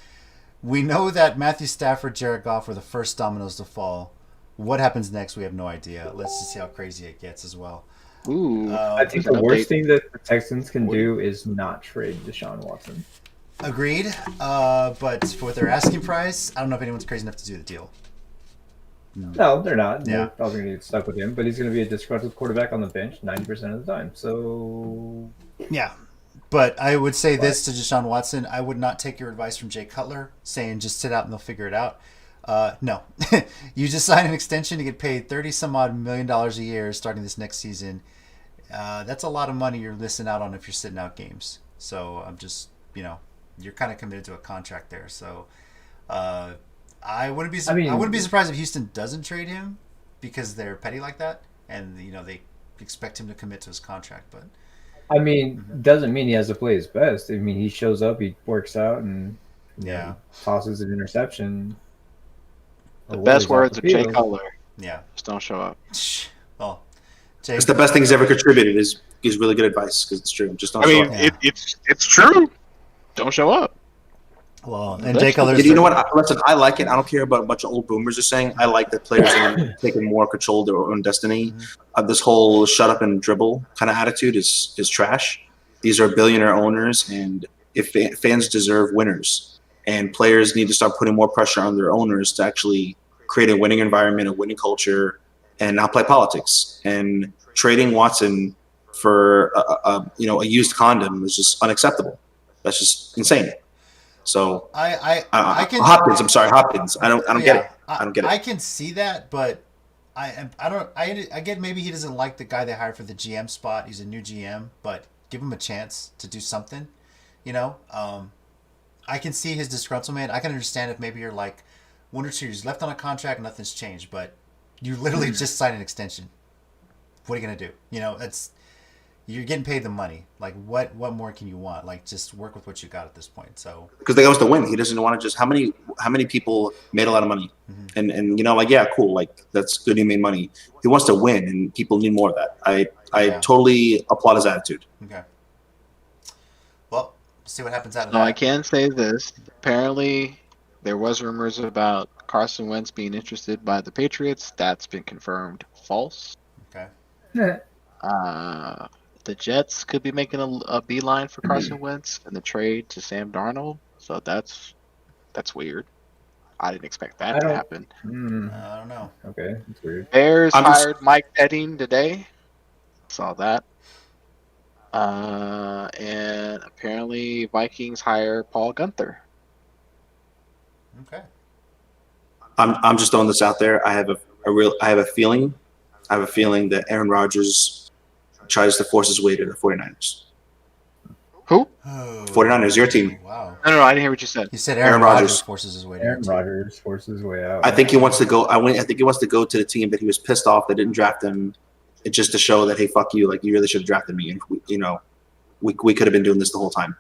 we know that Matthew Stafford, Jared Goff are the first dominoes to fall. What happens next? We have no idea. Let's just see how crazy it gets as well. Ooh, I think there's the an worst update. thing that the Texans can do is not trade Deshaun Watson. Agreed. But for their asking price, I don't know if anyone's crazy enough to do the deal. No, they're not. Yeah. They're probably going to get stuck with him, but he's going to be a disgruntled quarterback on the bench 90% of the time. So, Yeah. But I would say this to Deshaun Watson. I would not take your advice from Jay Cutler saying just sit out and they'll figure it out. No. You just sign an extension to get paid $30-some-odd million a year starting this next season. That's a lot of money you're missing out on if you're sitting out games. So I'm just, you're kind of committed to a contract there. So I wouldn't be surprised if Houston doesn't trade him because they're petty like that and they expect him to commit to his contract. But I mean, doesn't mean he has to play his best. I mean, he shows up, he works out, and tosses an interception. The best words of Jay Cutler. Yeah. Just don't show up. Well, Jay, It's the best thing he's ever contributed. Is really good advice because it's true. Just don't. I show mean, up. it's true. Don't show up. well, and Jay Cutler's You know what? Listen, I like it. I don't care about a bunch of old boomers are saying. I like that players are taking more control of their own destiny. This whole shut up and dribble kind of attitude is trash. These are billionaire owners, and if fans deserve winners, and players need to start putting more pressure on their owners to actually create a winning environment, a winning culture, and not play politics. And trading Watson for a used condom is just unacceptable. That's just insane. So I can Hopkins. I'm sorry, Hopkins. I don't get it. I don't get it. I can see that, but I get maybe he doesn't like the guy they hired for the GM spot. He's a new GM, but give him a chance to do something. I can see his disgruntlement. I can understand if maybe you're like 1 or 2 years left on a contract, nothing's changed, but you literally just signed an extension. What are you gonna do? You're getting paid the money. Like, what more can you want? Like, just work with what you got at this point. So Because they wants to win. He doesn't want to just how many people made a lot of money, and cool, like that's good. He made money. He wants to win, and people need more of that. I totally applaud his attitude. okay. Well, see what happens out of No, that. I can say this. Apparently, there was rumors about Carson Wentz being interested by the Patriots. That's been confirmed false. Okay. The Jets could be making a beeline for Carson Wentz in the trade to Sam Darnold. So that's weird. I didn't expect that to happen. I don't know. Okay, that's weird. Bears hired Mike Petting today. Saw that. And apparently Vikings hire Paul Gunther. Okay. I'm just throwing this out there. I have a feeling that Aaron Rodgers tries to force his way to the 49ers. Who? Oh, 49ers, your team. Wow. No, I didn't hear what you said. You said Aaron Rodgers forces his way to Aaron your team. Rodgers forces his way out. I think he wants to go. I think he wants to go to the team that he was pissed off that didn't draft him, just to show that, hey, fuck you, like you really should have drafted me, and we could have been doing this the whole time.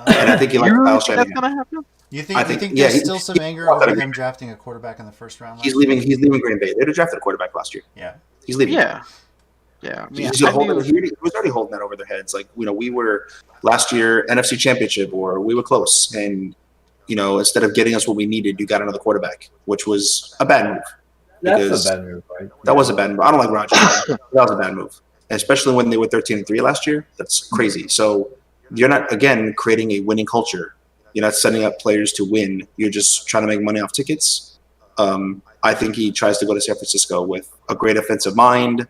And I think he likes Kyle That's Shanahan. gonna happen? You think there's still some anger over them drafting a quarterback in the first round? He's leaving Green Bay. They'd have drafted a quarterback last year. Yeah. He's leaving. Yeah. I mean, He was already holding that over their heads. Like, we were last year NFC Championship, or we were close, and instead of getting us what we needed, you got another quarterback, which was a bad move. That's a bad move, right? That was a bad move. I don't like Rodgers. That was a bad move, especially when they were 13-3 last year. That's crazy. So you're not, again, creating a winning culture. You're not setting up players to win. You're just trying to make money off tickets. I think he tries to go to San Francisco with a great offensive mind,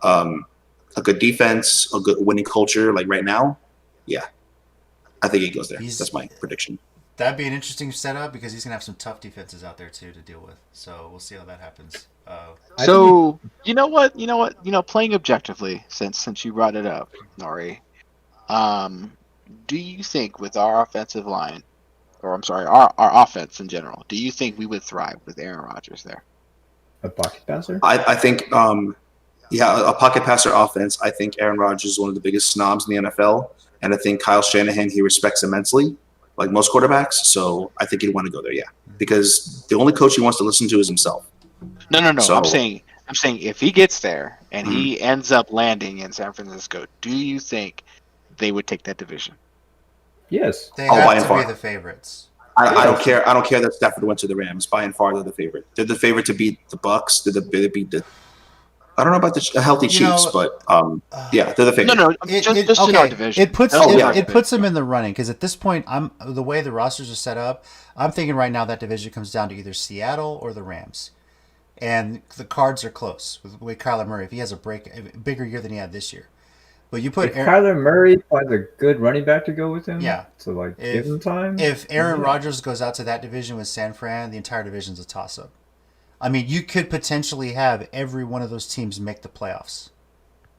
a good defense, a good winning culture. Like right now, yeah, I think he goes there. That's my prediction. That'd be an interesting setup because he's gonna have some tough defenses out there too to deal with. So we'll see how that happens. So you know what? Playing objectively, since you brought it up, Nori, do you think with our offensive line, or I'm sorry, our offense in general, do you think we would thrive with Aaron Rodgers there? A pocket passer? I think, a pocket passer offense. I think Aaron Rodgers is one of the biggest snobs in the NFL, and I think Kyle Shanahan he respects immensely, like most quarterbacks. So I think he'd want to go there, because the only coach he wants to listen to is himself. No. So, I'm saying if he gets there and he ends up landing in San Francisco, do you think they would take that division? Yes. They by have and to far. be the favorites. I don't care. I don't care that Stafford went to the Rams. By and far, they're the favorite. They're the favorite to beat the Bucks. They beat the. I don't know about the healthy Chiefs, but they're the favorite. No, just in our division. It puts them in the running because at this point, the way the rosters are set up, I'm thinking right now that division comes down to either Seattle or the Rams, and the cards are close with Kyler Murray if he has a bigger year than he had this year. But you put Kyler Murray finds a good running back to go with him. Yeah. So give him time. If Aaron Rodgers goes out to that division with San Fran, the entire division's a toss-up. I mean, you could potentially have every one of those teams make the playoffs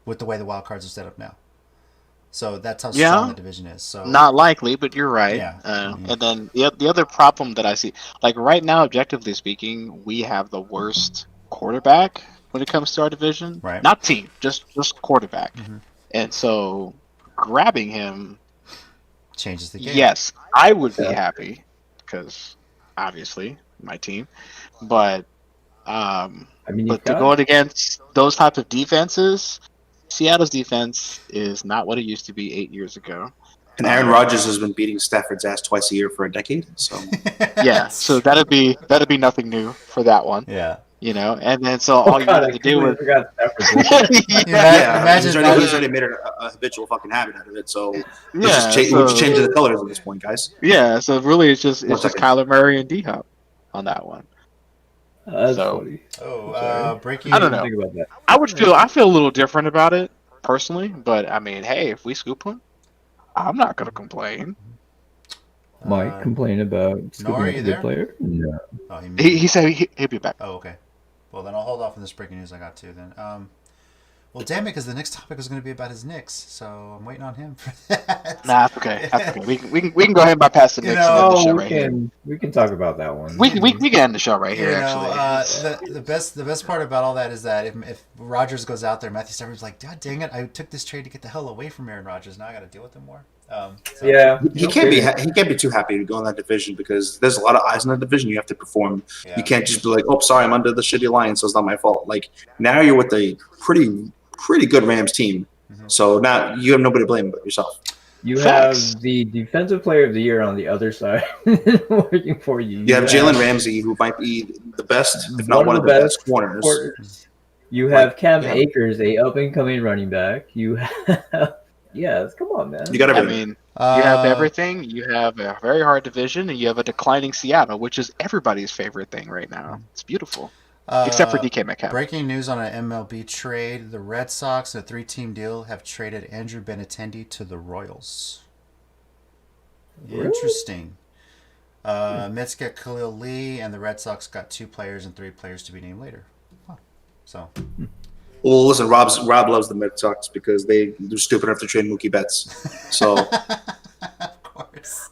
with the way the wild cards are set up now. So that's how strong the division is. So not likely, but you're right. Yeah. And then the other problem that I see, like right now, objectively speaking, we have the worst quarterback when it comes to our division. Right. Not team, just quarterback. Mm-hmm. And so grabbing him changes the game. Yes, I would be happy because obviously my team, but but to go against those types of defenses, Seattle's defense is not what it used to be 8 years ago. And Aaron Rodgers has been beating Stafford's ass twice a year for a decade. So so that'd be nothing new for that one. Yeah. And then so all you have to do is imagine he's already made a habitual fucking habit out of it. So we're just changing the colors at this point, guys. Yeah, so really it's just Kyler Murray and D-Hop on that one. That's funny. Breaking. I don't know. Think about that. I feel a little different about it personally, but I mean, hey, if we scoop him, I'm not gonna complain. Mike complain about Nori, a good player? No. Oh, he said he'll be back. Oh, okay. Well, then I'll hold off on this breaking news I got to then. Well, damn it, because the next topic was going to be about his Knicks, so I'm waiting on him for that. Nah, that's okay. That's okay. We can go ahead and bypass the Knicks and end the show right here. We can talk about that one. We can end the show right here. Actually, the best part about all that is that if Rodgers goes out there, Matthew Stafford's like, God dang it, I took this trade to get the hell away from Aaron Rodgers. Now I got to deal with him more. He can't be too happy to go in that division because there's a lot of eyes in that division. You have to perform. Yeah. You can't just be like, oh, sorry, I'm under the shitty alliance, so it's not my fault. Like now you're with a pretty good Rams team, so now you have nobody to blame but yourself. You have the defensive player of the year on the other side working for you. You have Jalen Ramsey, who might be the best, if not one of the best corners. You have Cam Akers, a up-and-coming running back. You have come on, man. You got everything. You have everything. You have a very hard division, and you have a declining Seattle, which is everybody's favorite thing right now. It's beautiful. Except for DK Metcalf. Breaking news on an MLB trade. The Red Sox, a 3-team deal, have traded Andrew Benintendi to the Royals. Really? Interesting. Mets get Khalil Lee, and the Red Sox got 2 players and 3 players to be named later. Huh. So. Well, listen, Rob loves the Red Sox because they're stupid enough to trade Mookie Betts. So. Of course.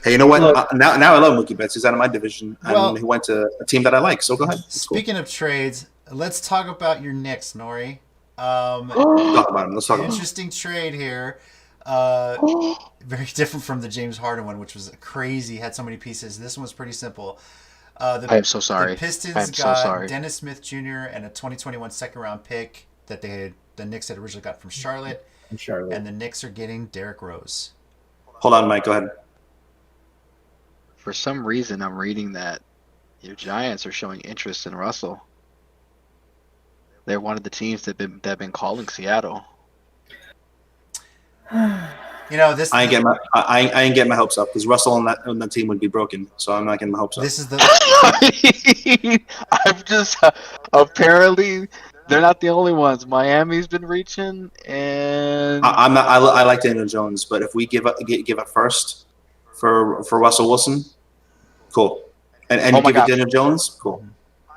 Hey, you know what? Look, now I love Mookie Betts. He's out of my division, and he went to a team that I like. So go ahead. Speaking of trades, let's talk about your Knicks, Nori. Let's talk about him. Let's talk about him. Interesting trade here. Very different from the James Harden one, which was crazy. Had so many pieces. This one was pretty simple. I am so sorry. The Pistons got Dennis Smith Jr. and a 2021 second-round pick that the Knicks had originally got from Charlotte. And the Knicks are getting Derrick Rose. Hold on, Mike. Go ahead. For some reason, I'm reading that your Giants are showing interest in Russell. They're one of the teams that have been calling Seattle. This I ain't getting my hopes up because Russell on that team would be broken. So I'm not getting my hopes up. This is the. I'm just apparently they're not the only ones. Miami's been reaching, and I'm not. I like Daniel Jones, but if we give a first for Russell Wilson. Cool. And Oh you my give it God. Daniel Jones. Cool.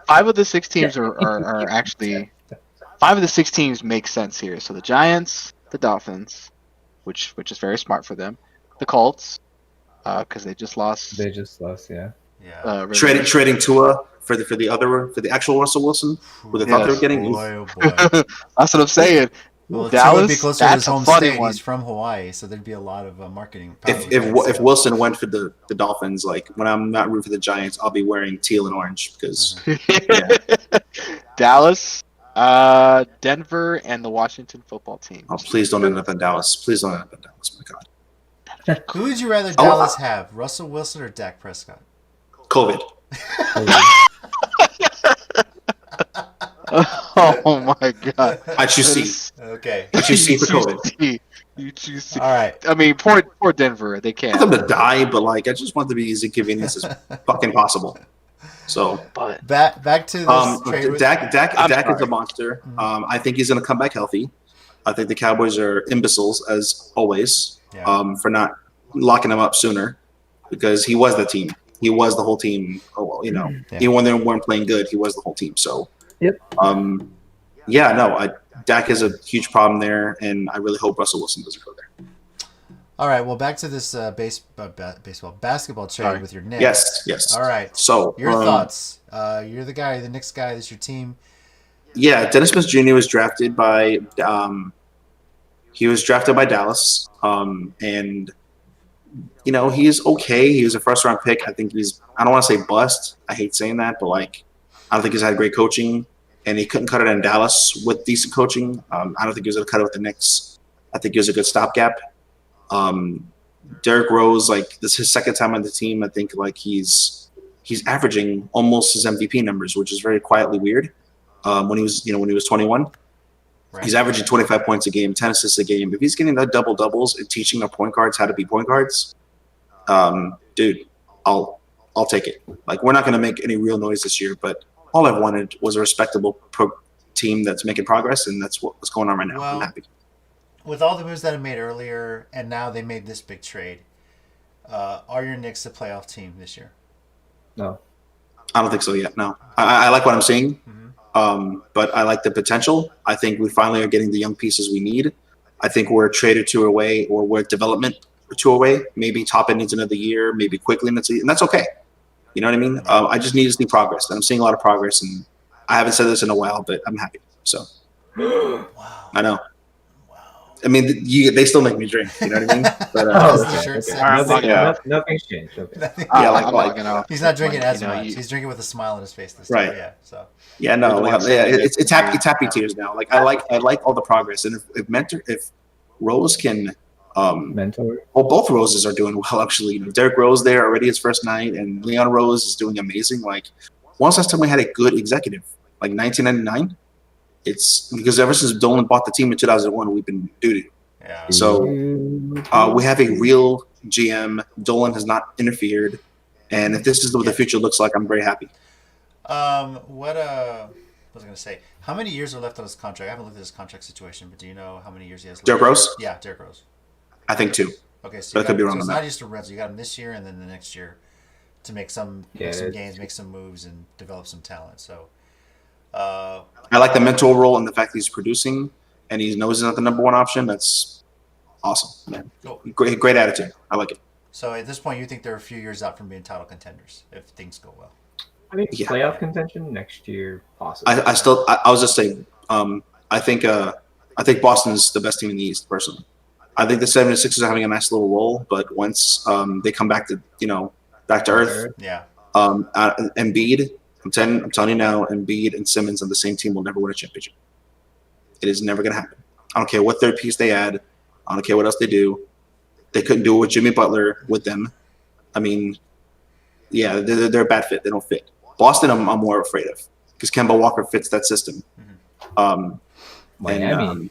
5 of the 6 teams are actually 5 of the 6 teams make sense here. So the Giants, the Dolphins, which is very smart for them, the Colts, because they just lost. They just lost, yeah. Yeah. Trading Tua for the actual Russell Wilson, who they thought they were getting. Boy, oh boy. That's what I'm saying. Well, Dallas, Tua would be closer to his that's a home funny state. one. He's from Hawaii, so there'd be a lot of marketing. If Wilson went for the Dolphins, like when I'm not rooting for the Giants, I'll be wearing teal and orange because Dallas, Denver, and the Washington football team. oh, please don't end up in Dallas. Please don't end up in Dallas. My God. Who would you rather Dallas have, Russell Wilson or Dak Prescott? COVID. Oh my God! I choose C. Okay. I choose C for COVID. You choose C. All right. I mean, poor Denver. They I can't. want them to die, but like I just want them to be as inconvenient as fucking possible. So But Back to this trade. Dak is a monster. I think he's going to come back healthy. I think the Cowboys are imbeciles as always for not locking him up sooner because he was the team. He was the whole team. Oh well, even when they weren't playing good, he was the whole team. So, Dak is a huge problem there, and I really hope Russell Wilson doesn't go there. All right. Well, back to this basketball trade with your Knicks. Yes. All right. So your thoughts? You're the guy, the Knicks guy. This is your team. Yeah, Dennis Smith Jr. was drafted by Dallas, and he's okay. He was a first round pick. I think I don't want to say bust. I hate saying that, but like I don't think he's had great coaching, and he couldn't cut it in Dallas with decent coaching. I don't think he was going to cut it with the Knicks. I think he was a good stopgap. Derrick Rose, like this is his second time on the team. I think like he's averaging almost his MVP numbers, which is very quietly weird. When he was 21, right. He's averaging 25 points a game, 10 assists a game. If he's getting the double doubles and teaching our point guards how to be point guards, dude, I'll take it. Like we're not going to make any real noise this year, but all I've wanted was a respectable team that's making progress, and that's what's going on right now. Well, I'm happy. With all the moves that I made earlier, and now they made this big trade, are your Knicks a playoff team this year? No. I don't think so yet. No. I like what I'm seeing, but I like the potential. I think we finally are getting the young pieces we need. I think we're a trade or two away, or we're development or two away. Maybe Toppin needs another year, maybe quickly needs a year, and that's okay. You know what I mean? I just need to see progress, and I'm seeing a lot of progress, and I haven't said this in a while, but I'm happy. So, wow. I know. I mean, they still make me drink. You know what I mean? But, nothing's changed. Okay. He's not drinking as much. He's drinking with a smile on his face this time. Right. Yeah. So. Yeah. No. It's happy tears now. Like I like all the progress, and if Rose can, mentor. Well, both Roses are doing well actually. Derrick Rose there already his first night, and Leon Rose is doing amazing. Like once last time we had a good executive, like 1999. It's because ever since Dolan bought the team in 2001, we've been doo-doo. Yeah. So we have a real GM. Dolan has not interfered, and if this is what the future looks like, I'm very happy. What was I going to say? How many years are left on his contract? I haven't looked at his contract situation, but do you know how many years he has left? Derrick Rose? Yeah, Derrick Rose. I think 2. Okay, so but I could be wrong so on it's that. not just a rental. You got him this year and then the next year to make some gains, make some moves, and develop some talent. So. I like the mentor role and the fact that he's producing and he knows he's not the number one option. That's awesome, man. Cool. Great attitude. I like it. So at this point, you think they're a few years out from being title contenders if things go well? I mean, playoff contention next year, possibly. I was just saying. I think Boston's the best team in the East, personally. I think the 76ers are having a nice little roll, but once they come back to earth, yeah. Embiid. I'm telling you now, Embiid and Simmons on the same team will never win a championship. It is never going to happen. I don't care what third piece they add. I don't care what else they do. They couldn't do it with Jimmy Butler with them. I mean, yeah, they're a bad fit. They don't fit. Boston, I'm more afraid of because Kemba Walker fits that system. Miami,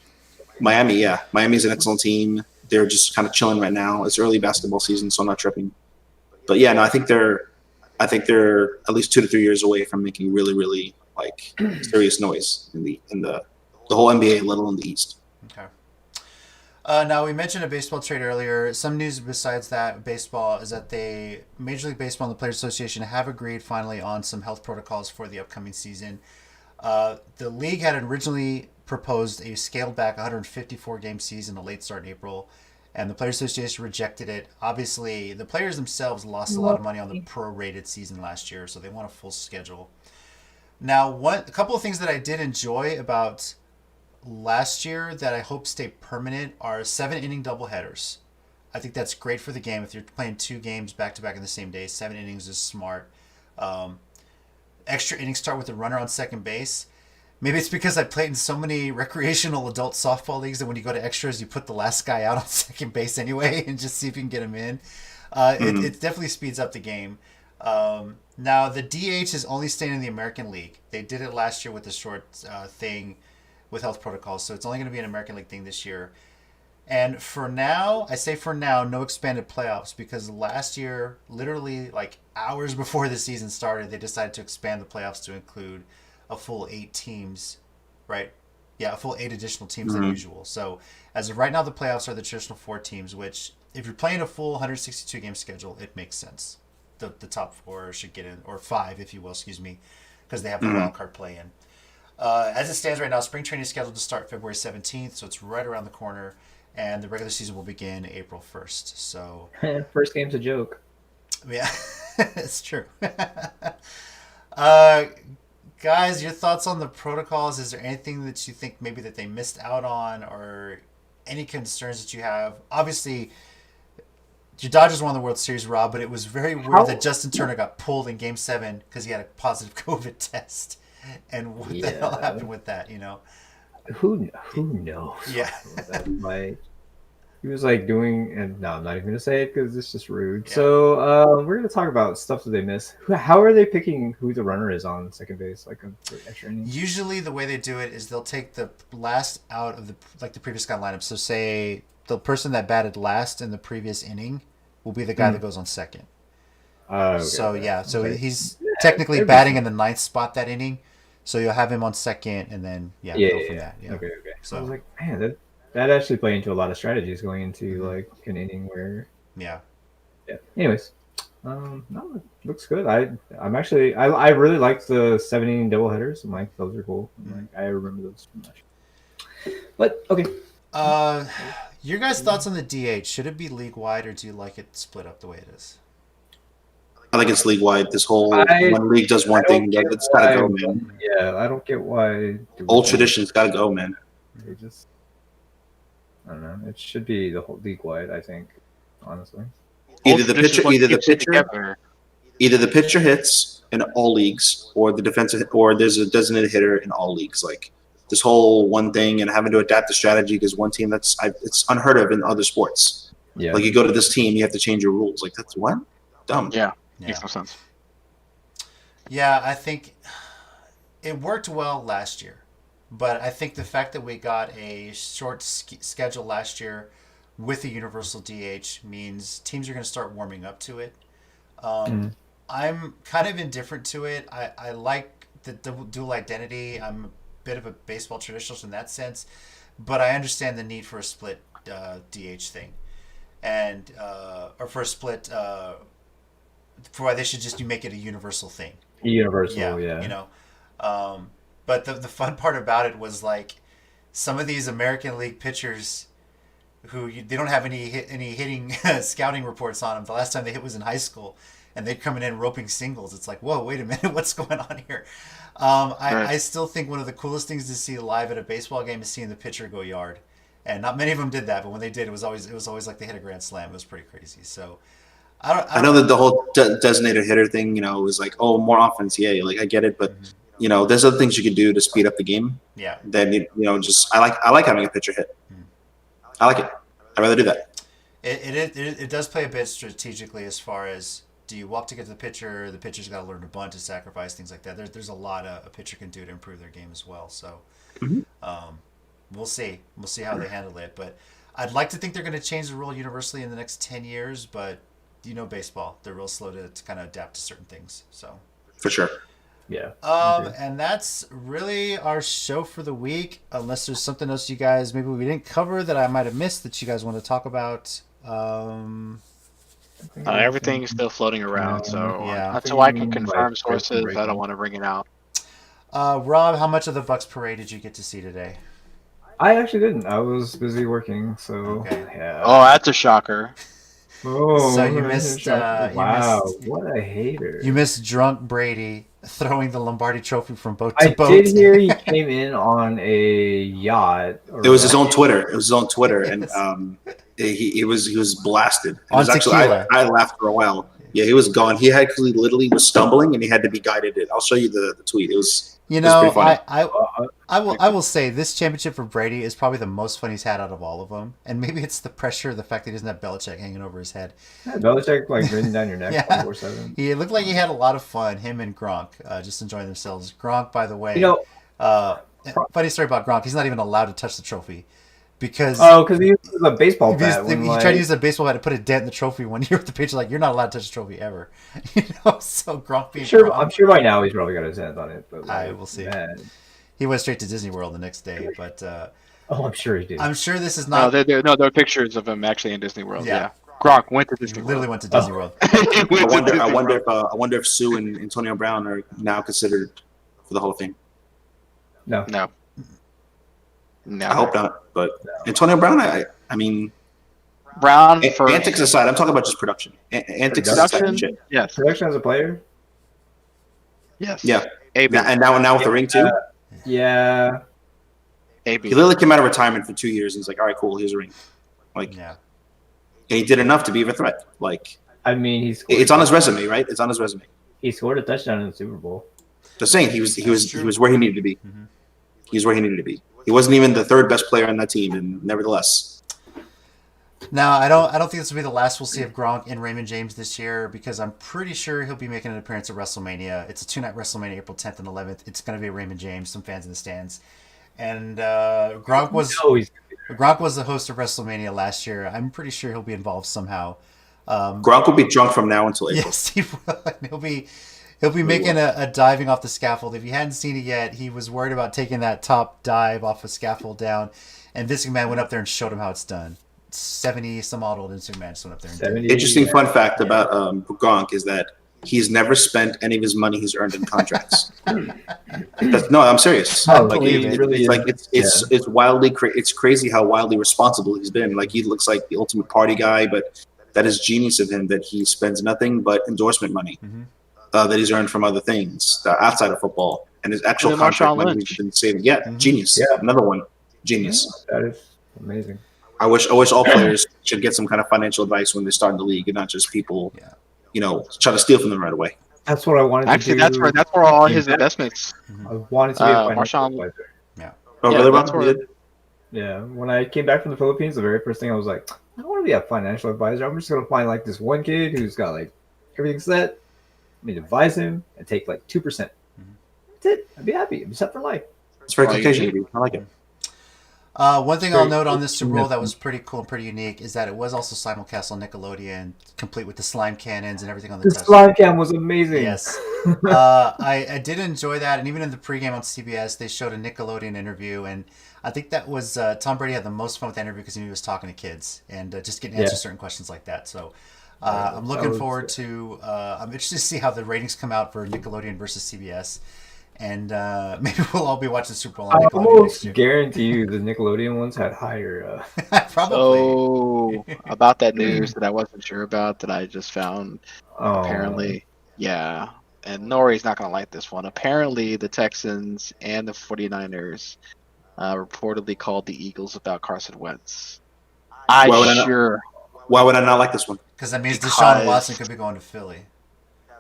yeah. Miami's an excellent team. They're just kind of chilling right now. It's early basketball season, so I'm not tripping. But yeah, no, I think they're at least 2 to 3 years away from making really, really serious noise in the whole NBA, let alone the East. Okay. Now we mentioned a baseball trade earlier. Some news besides that baseball is that Major League Baseball and the Players Association have agreed finally on some health protocols for the upcoming season. The league had originally proposed a scaled back 154 game season, a late start in April, and the Players Association rejected it. Obviously, the players themselves lost a lot of money on the prorated season last year, so they want a full schedule. Now, a couple of things that I did enjoy about last year that I hope stay permanent are 7 inning doubleheaders. I think that's great for the game. If you're playing 2 games back to back in the same day, 7 innings is smart. Um, Extra innings start with a runner on second base. Maybe it's because I played in so many recreational adult softball leagues that when you go to extras, you put the last guy out on second base anyway and just see if you can get him in. It definitely speeds up the game. Now, the DH is only staying in the American League. They did it last year with the short thing with health protocols, so it's only going to be an American League thing this year. And for now, I say for now, no expanded playoffs because last year, literally like hours before the season started, they decided to expand the playoffs to include a full 8 teams, right? Yeah, a full 8 additional teams than usual. So as of right now, the playoffs are the traditional 4 teams, which if you're playing a full 162 game schedule, it makes sense. The top 4 should get in, or 5, if you will, excuse me, because they have the wild card play in. As it stands right now, spring training is scheduled to start February 17th, so it's right around the corner. And the regular season will begin April 1st. So, First game's a joke. yeah, it's true. uh, Guys, your thoughts on the protocols? Is there anything that you think maybe that they missed out on, or any concerns that you have? Obviously, your Dodgers won the World Series, Rob, but it was very weird that Justin Turner got pulled in Game 7 because he had a positive COVID test. And what the hell happened with that, you know? Who knows? Yeah. Like, he was like doing, and no, I'm not even gonna say it because it's just rude. Yeah. So we're gonna talk about stuff that they miss. How are they picking who the runner is on second base, like for extra innings? Usually, the way they do it is they'll take the last out of the previous guy lineup. So, say the person that batted last in the previous inning will be the guy that goes on second. Okay. So yeah, so Okay. he's technically batting in the 9th spot that inning. So you'll have him on second, and then go from that. Yeah. Okay. So I So was like, man, that actually play into a lot of strategies going into like an inning where. yeah. Anyways, no, it looks good. I really liked the 7 inning doubleheaders. I'm like, those are cool. I remember those so much. But okay. Your guys' thoughts on the DH? Should it be league wide, or do you like it split up the way it is? I think it's league wide. This whole one league does one thing. It's gotta go, man. Yeah, I don't get why. Old tradition's gotta go, man. They just, I don't know. It should be the whole league wide. I think, honestly. Either Old the tradition is pitcher, what either the keeps it pitcher, together. either the pitcher hits in all leagues, or the defensive, or there's a designated hitter in all leagues. Like this whole one thing and having to adapt the strategy because one team it's unheard of in other sports. Yeah. Like you go to this team, you have to change your rules. Like that's what dumb. Yeah, Yeah. makes no sense. Yeah, I think it worked well last year, but I think the fact that we got a short schedule last year with a universal DH means teams are going to start warming up to it. I'm kind of indifferent to it. I like the dual identity. I'm a bit of a baseball traditionalist in that sense, but I understand the need for a split DH thing, and or for a split for why they should just make it a universal thing. Universal, yeah. You know, but the fun part about it was like some of these American League pitchers who they don't have any hitting scouting reports on them. The last time they hit was in high school, and they'd come in roping singles. It's like, whoa, wait a minute, what's going on here? I still think one of the coolest things to see live at a baseball game is seeing the pitcher go yard, and not many of them did that, but when they did, it was always like they hit a grand slam. It was pretty crazy. So. I know that the whole designated hitter thing, was like, oh, more offense, yeah, like I get it, but there's other things you can do to speed up the game. Yeah. Then just I like having a pitcher hit. I like it. I'd rather do that. It does play a bit strategically as far as do you walk to get to the pitcher? The pitcher's got to learn to bunt, to sacrifice, things like that. There's a lot a pitcher can do to improve their game as well. So we'll see. We'll see how they handle it. But I'd like to think they're going to change the rule universally in the next 10 years, but baseball, they're real slow to kind of adapt to certain things. So for sure. Yeah. And that's really our show for the week. Unless there's something else you guys maybe we didn't cover that I might have missed that you guys want to talk about. Everything is still floating around, so yeah. until I can confirm sources, I don't want to bring it out. Rob, how much of the Bucks parade did you get to see today? I actually didn't. I was busy working, so Okay. yeah. Oh, that's a shocker. Oh, So you missed. Wow, what a hater! You missed drunk Brady throwing the Lombardi Trophy from boat I to boat. did hear he came in on a yacht. It was his own Twitter. It was his own Twitter, Yes. and he was blasted. It On was actually tequila. I laughed for a while. Yeah, he was gone. He actually literally was stumbling, and he had to be guided. I'll show you the tweet. It was. You it was know, pretty funny. I will say this championship for Brady is probably the most fun he's had out of all of them, and maybe it's the pressure, the fact that he doesn't have Belichick hanging over his head. Yeah, Belichick like breathing down your neck Yeah. 24/7. He looked like he had a lot of fun. Him and Gronk just enjoying themselves. Gronk, by the way, You know, funny story about Gronk. He's not even allowed to touch the trophy because because he used a baseball he bat. When, tried to use a baseball bat to put a dent in the trophy one year with the pitcher. Like, you're not allowed to touch the trophy ever. So Gronk being Gronk. I'm sure by now he's probably got his hands on it. But I will see. Man. He went straight to Disney World the next day, but Oh, I'm sure he did. I'm sure this is No, not. there are pictures of him actually in Disney World. Yeah. Yeah, Gronk went to He Disney literally World. went to Disney World. I wonder if Sue and Antonio Brown are now considered for the Hall of Fame. No. I hope not. But Antonio Brown, I mean, Brown for antics aside, I'm talking about just production. Antics aside, production. shit. Yes. Production as a player? Yes. Yeah. AB. And now with the ring too. Yeah. AB. He literally came out of retirement for 2 years, and he's like, "All right, cool, here's a ring." Like, Yeah. and he did enough to be a threat. Like, I mean, it's on his resume, right? It's on his resume. He scored a touchdown in the Super Bowl. Just saying, he was where he needed to be. Mhm. He was where he needed to be. He wasn't even the third best player on that team, and nevertheless, Now, I don't think this will be the last we'll see of Gronk in Raymond James this year, because I'm pretty sure he'll be making an appearance at WrestleMania. It's a 2-night WrestleMania, April 10th and 11th. It's going to be Raymond James, some fans in the stands. And Gronk was the host of WrestleMania last year. I'm pretty sure he'll be involved somehow. Gronk will be drunk from now until April. Yes, he will. And he'll be making a diving off the scaffold. If you hadn't seen it yet, he was worried about taking that top dive off a scaffold down, and Vince McMahon went up there and showed him how it's done. 70 some odd old Vince McMahon just went up there and did it. Interesting fun fact about Gronk is that he's never spent any of his money he's earned in contracts. No, I'm serious. It's wildly it's crazy how wildly responsible he's been. Like, he looks like the ultimate party guy, but that is genius of him that he spends nothing but endorsement money that he's earned from other things outside of football, and his actual contract money he's been saving. Yeah, genius. Yeah, another one, genius. That is amazing. I wish all players should get some kind of financial advice when they start in the league, and not just people, try to steal from them right away. That's what I wanted to do. Actually, that's where all his investments. I wanted to be a financial advisor. Yeah. Oh, Yeah, really? that's where- Yeah. When I came back from the Philippines, the very first thing I was like, I don't want to be a financial advisor. I'm just going to find like this one kid who's got like everything set. Let me advise him and take like 2%. That's it. I'd be happy. I'm set for life. It's very Caucasian. I like it. One thing I'll note on this Super Bowl that was pretty cool and pretty unique is that it was also simulcast on Nickelodeon, complete with the slime cannons and everything on the The slime cam was amazing. Yes. I did enjoy that, and even in the pregame on CBS, they showed a Nickelodeon interview, and I think that was Tom Brady had the most fun with that interview because he was talking to kids and just getting to answer certain questions like that. So I'm looking forward to. I'm interested to see how the ratings come out for Nickelodeon versus CBS. And maybe we'll all be watching Super Bowl on I Nickelodeon almost next year. guarantee you the Nickelodeon ones had higher. Probably. Oh, about that news that I wasn't sure about that I just found. Oh, Apparently, yeah. And Nori's not going to like this one. Apparently, the Texans and the 49ers reportedly called the Eagles about Carson Wentz. Why would I Why would I not like this one? Because that means Deshaun Watson could be going to Philly.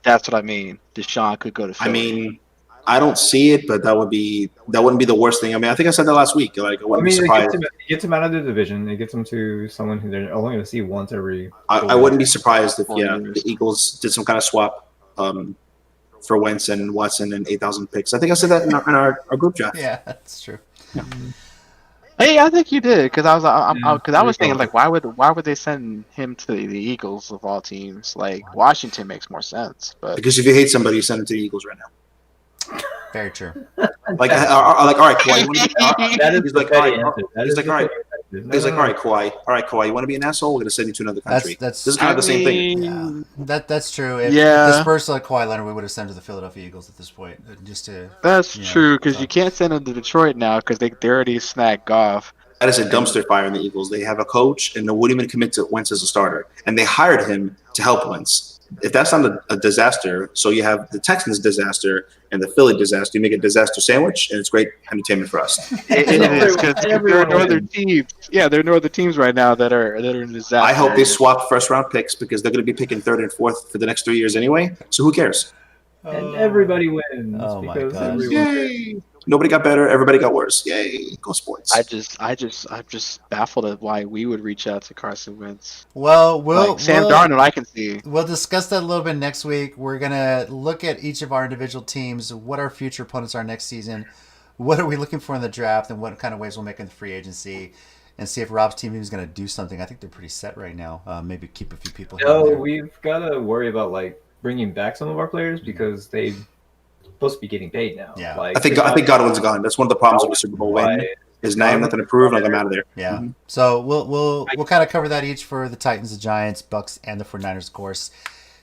That's what I mean. Deshaun could go to Philly. I mean, I don't see it, but that wouldn't be the worst thing. I mean, I think I said that last week. Like, I wouldn't be surprised. It gets him out of the division. It gets him to someone who they're only going to see once every. I wouldn't be surprised if the Eagles did some kind of swap for Wentz and Watson and 8,000 picks. I think I said that in our group chat. Yeah, that's true. Hey, I think you did because I was thinking like, why would they send him to the Eagles of all teams? Like Washington makes more sense, but Because if you hate somebody, you send them to the Eagles right now. Very true. Like, all right, Kawhi, you want to be? That is He's the like, all petty right. answer. That He's is like, the all right. petty answer. He's like, No, all no, right, Kawhi, you want to be an asshole? We're gonna send you to another country. That's This is kind of the same thing. Yeah, that's true. If Yeah. the Spurs like Kawhi Leonard, we would have sent him to the Philadelphia Eagles at this point, just to. That's you know, true, because so- you can't send him to Detroit now because they already snagged Goff. That is a dumpster fire in the Eagles. They have a coach, and they wouldn't even commit to Wentz as a starter, and they hired him to help Wentz. If that's not a disaster, so you have the Texans disaster and the Philly disaster. You make a disaster sandwich, and it's great entertainment for us. It is because there are no other wins. teams. Yeah, there are no other teams right now that are in disaster. I hope they swap first-round picks because they're going to be picking third and fourth for the next 3 years anyway. So who cares? And everybody wins Oh my because gosh. everyone wins. Yay! Nobody got better. Everybody got worse. Yay! Go sports. I'm just baffled at why we would reach out to Carson Wentz. Well, Sam Darnold, I can see. We'll discuss that a little bit next week. We're gonna look at each of our individual teams, what our future opponents are next season, what are we looking for in the draft, and what kind of waves we'll make in the free agency, and see if Rob's team is gonna do something. I think they're pretty set right now. Maybe keep a few people. here and No, there. we've got to worry about like bringing back some of our players because they're supposed to be getting paid now. Yeah. Like, I think Godwin's gone. That's one of the problems with the Super Bowl win. Is now you have nothing to prove. Like I'm out of there. Yeah. Mhm. So we'll kind of cover that each for the Titans, the Giants, Bucks, and the 49ers, of course.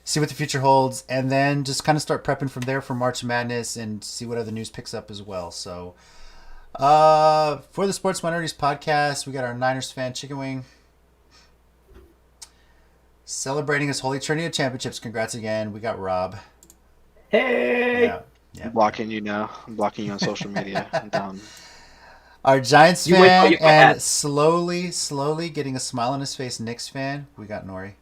See what the future holds, and then just kind of start prepping from there for March Madness and see what other news picks up as well. So for the Sports Minorities podcast, we got our Niners fan Chicken Wing celebrating his Holy Trinity of Championships. Congrats again. We got Rob. Hey, Yeah. I'm blocking you now. I'm blocking you on social media. I'm done. Our Giants You wait till fan you get and that. slowly getting a smile on his face, Knicks fan. We got Nori.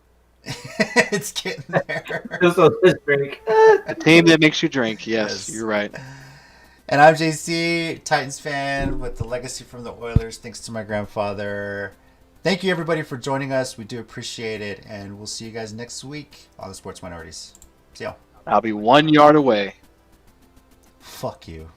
It's getting there. just this drink. The team that makes you drink. Yes, Yes. you're right. And I'm JC, Titans fan with the legacy from the Oilers. Thanks to my grandfather. Thank you, everybody, for joining us. We do appreciate it. And we'll see you guys next week on the Sports Minorities. See y'all. I'll be 1 yard away. Fuck you.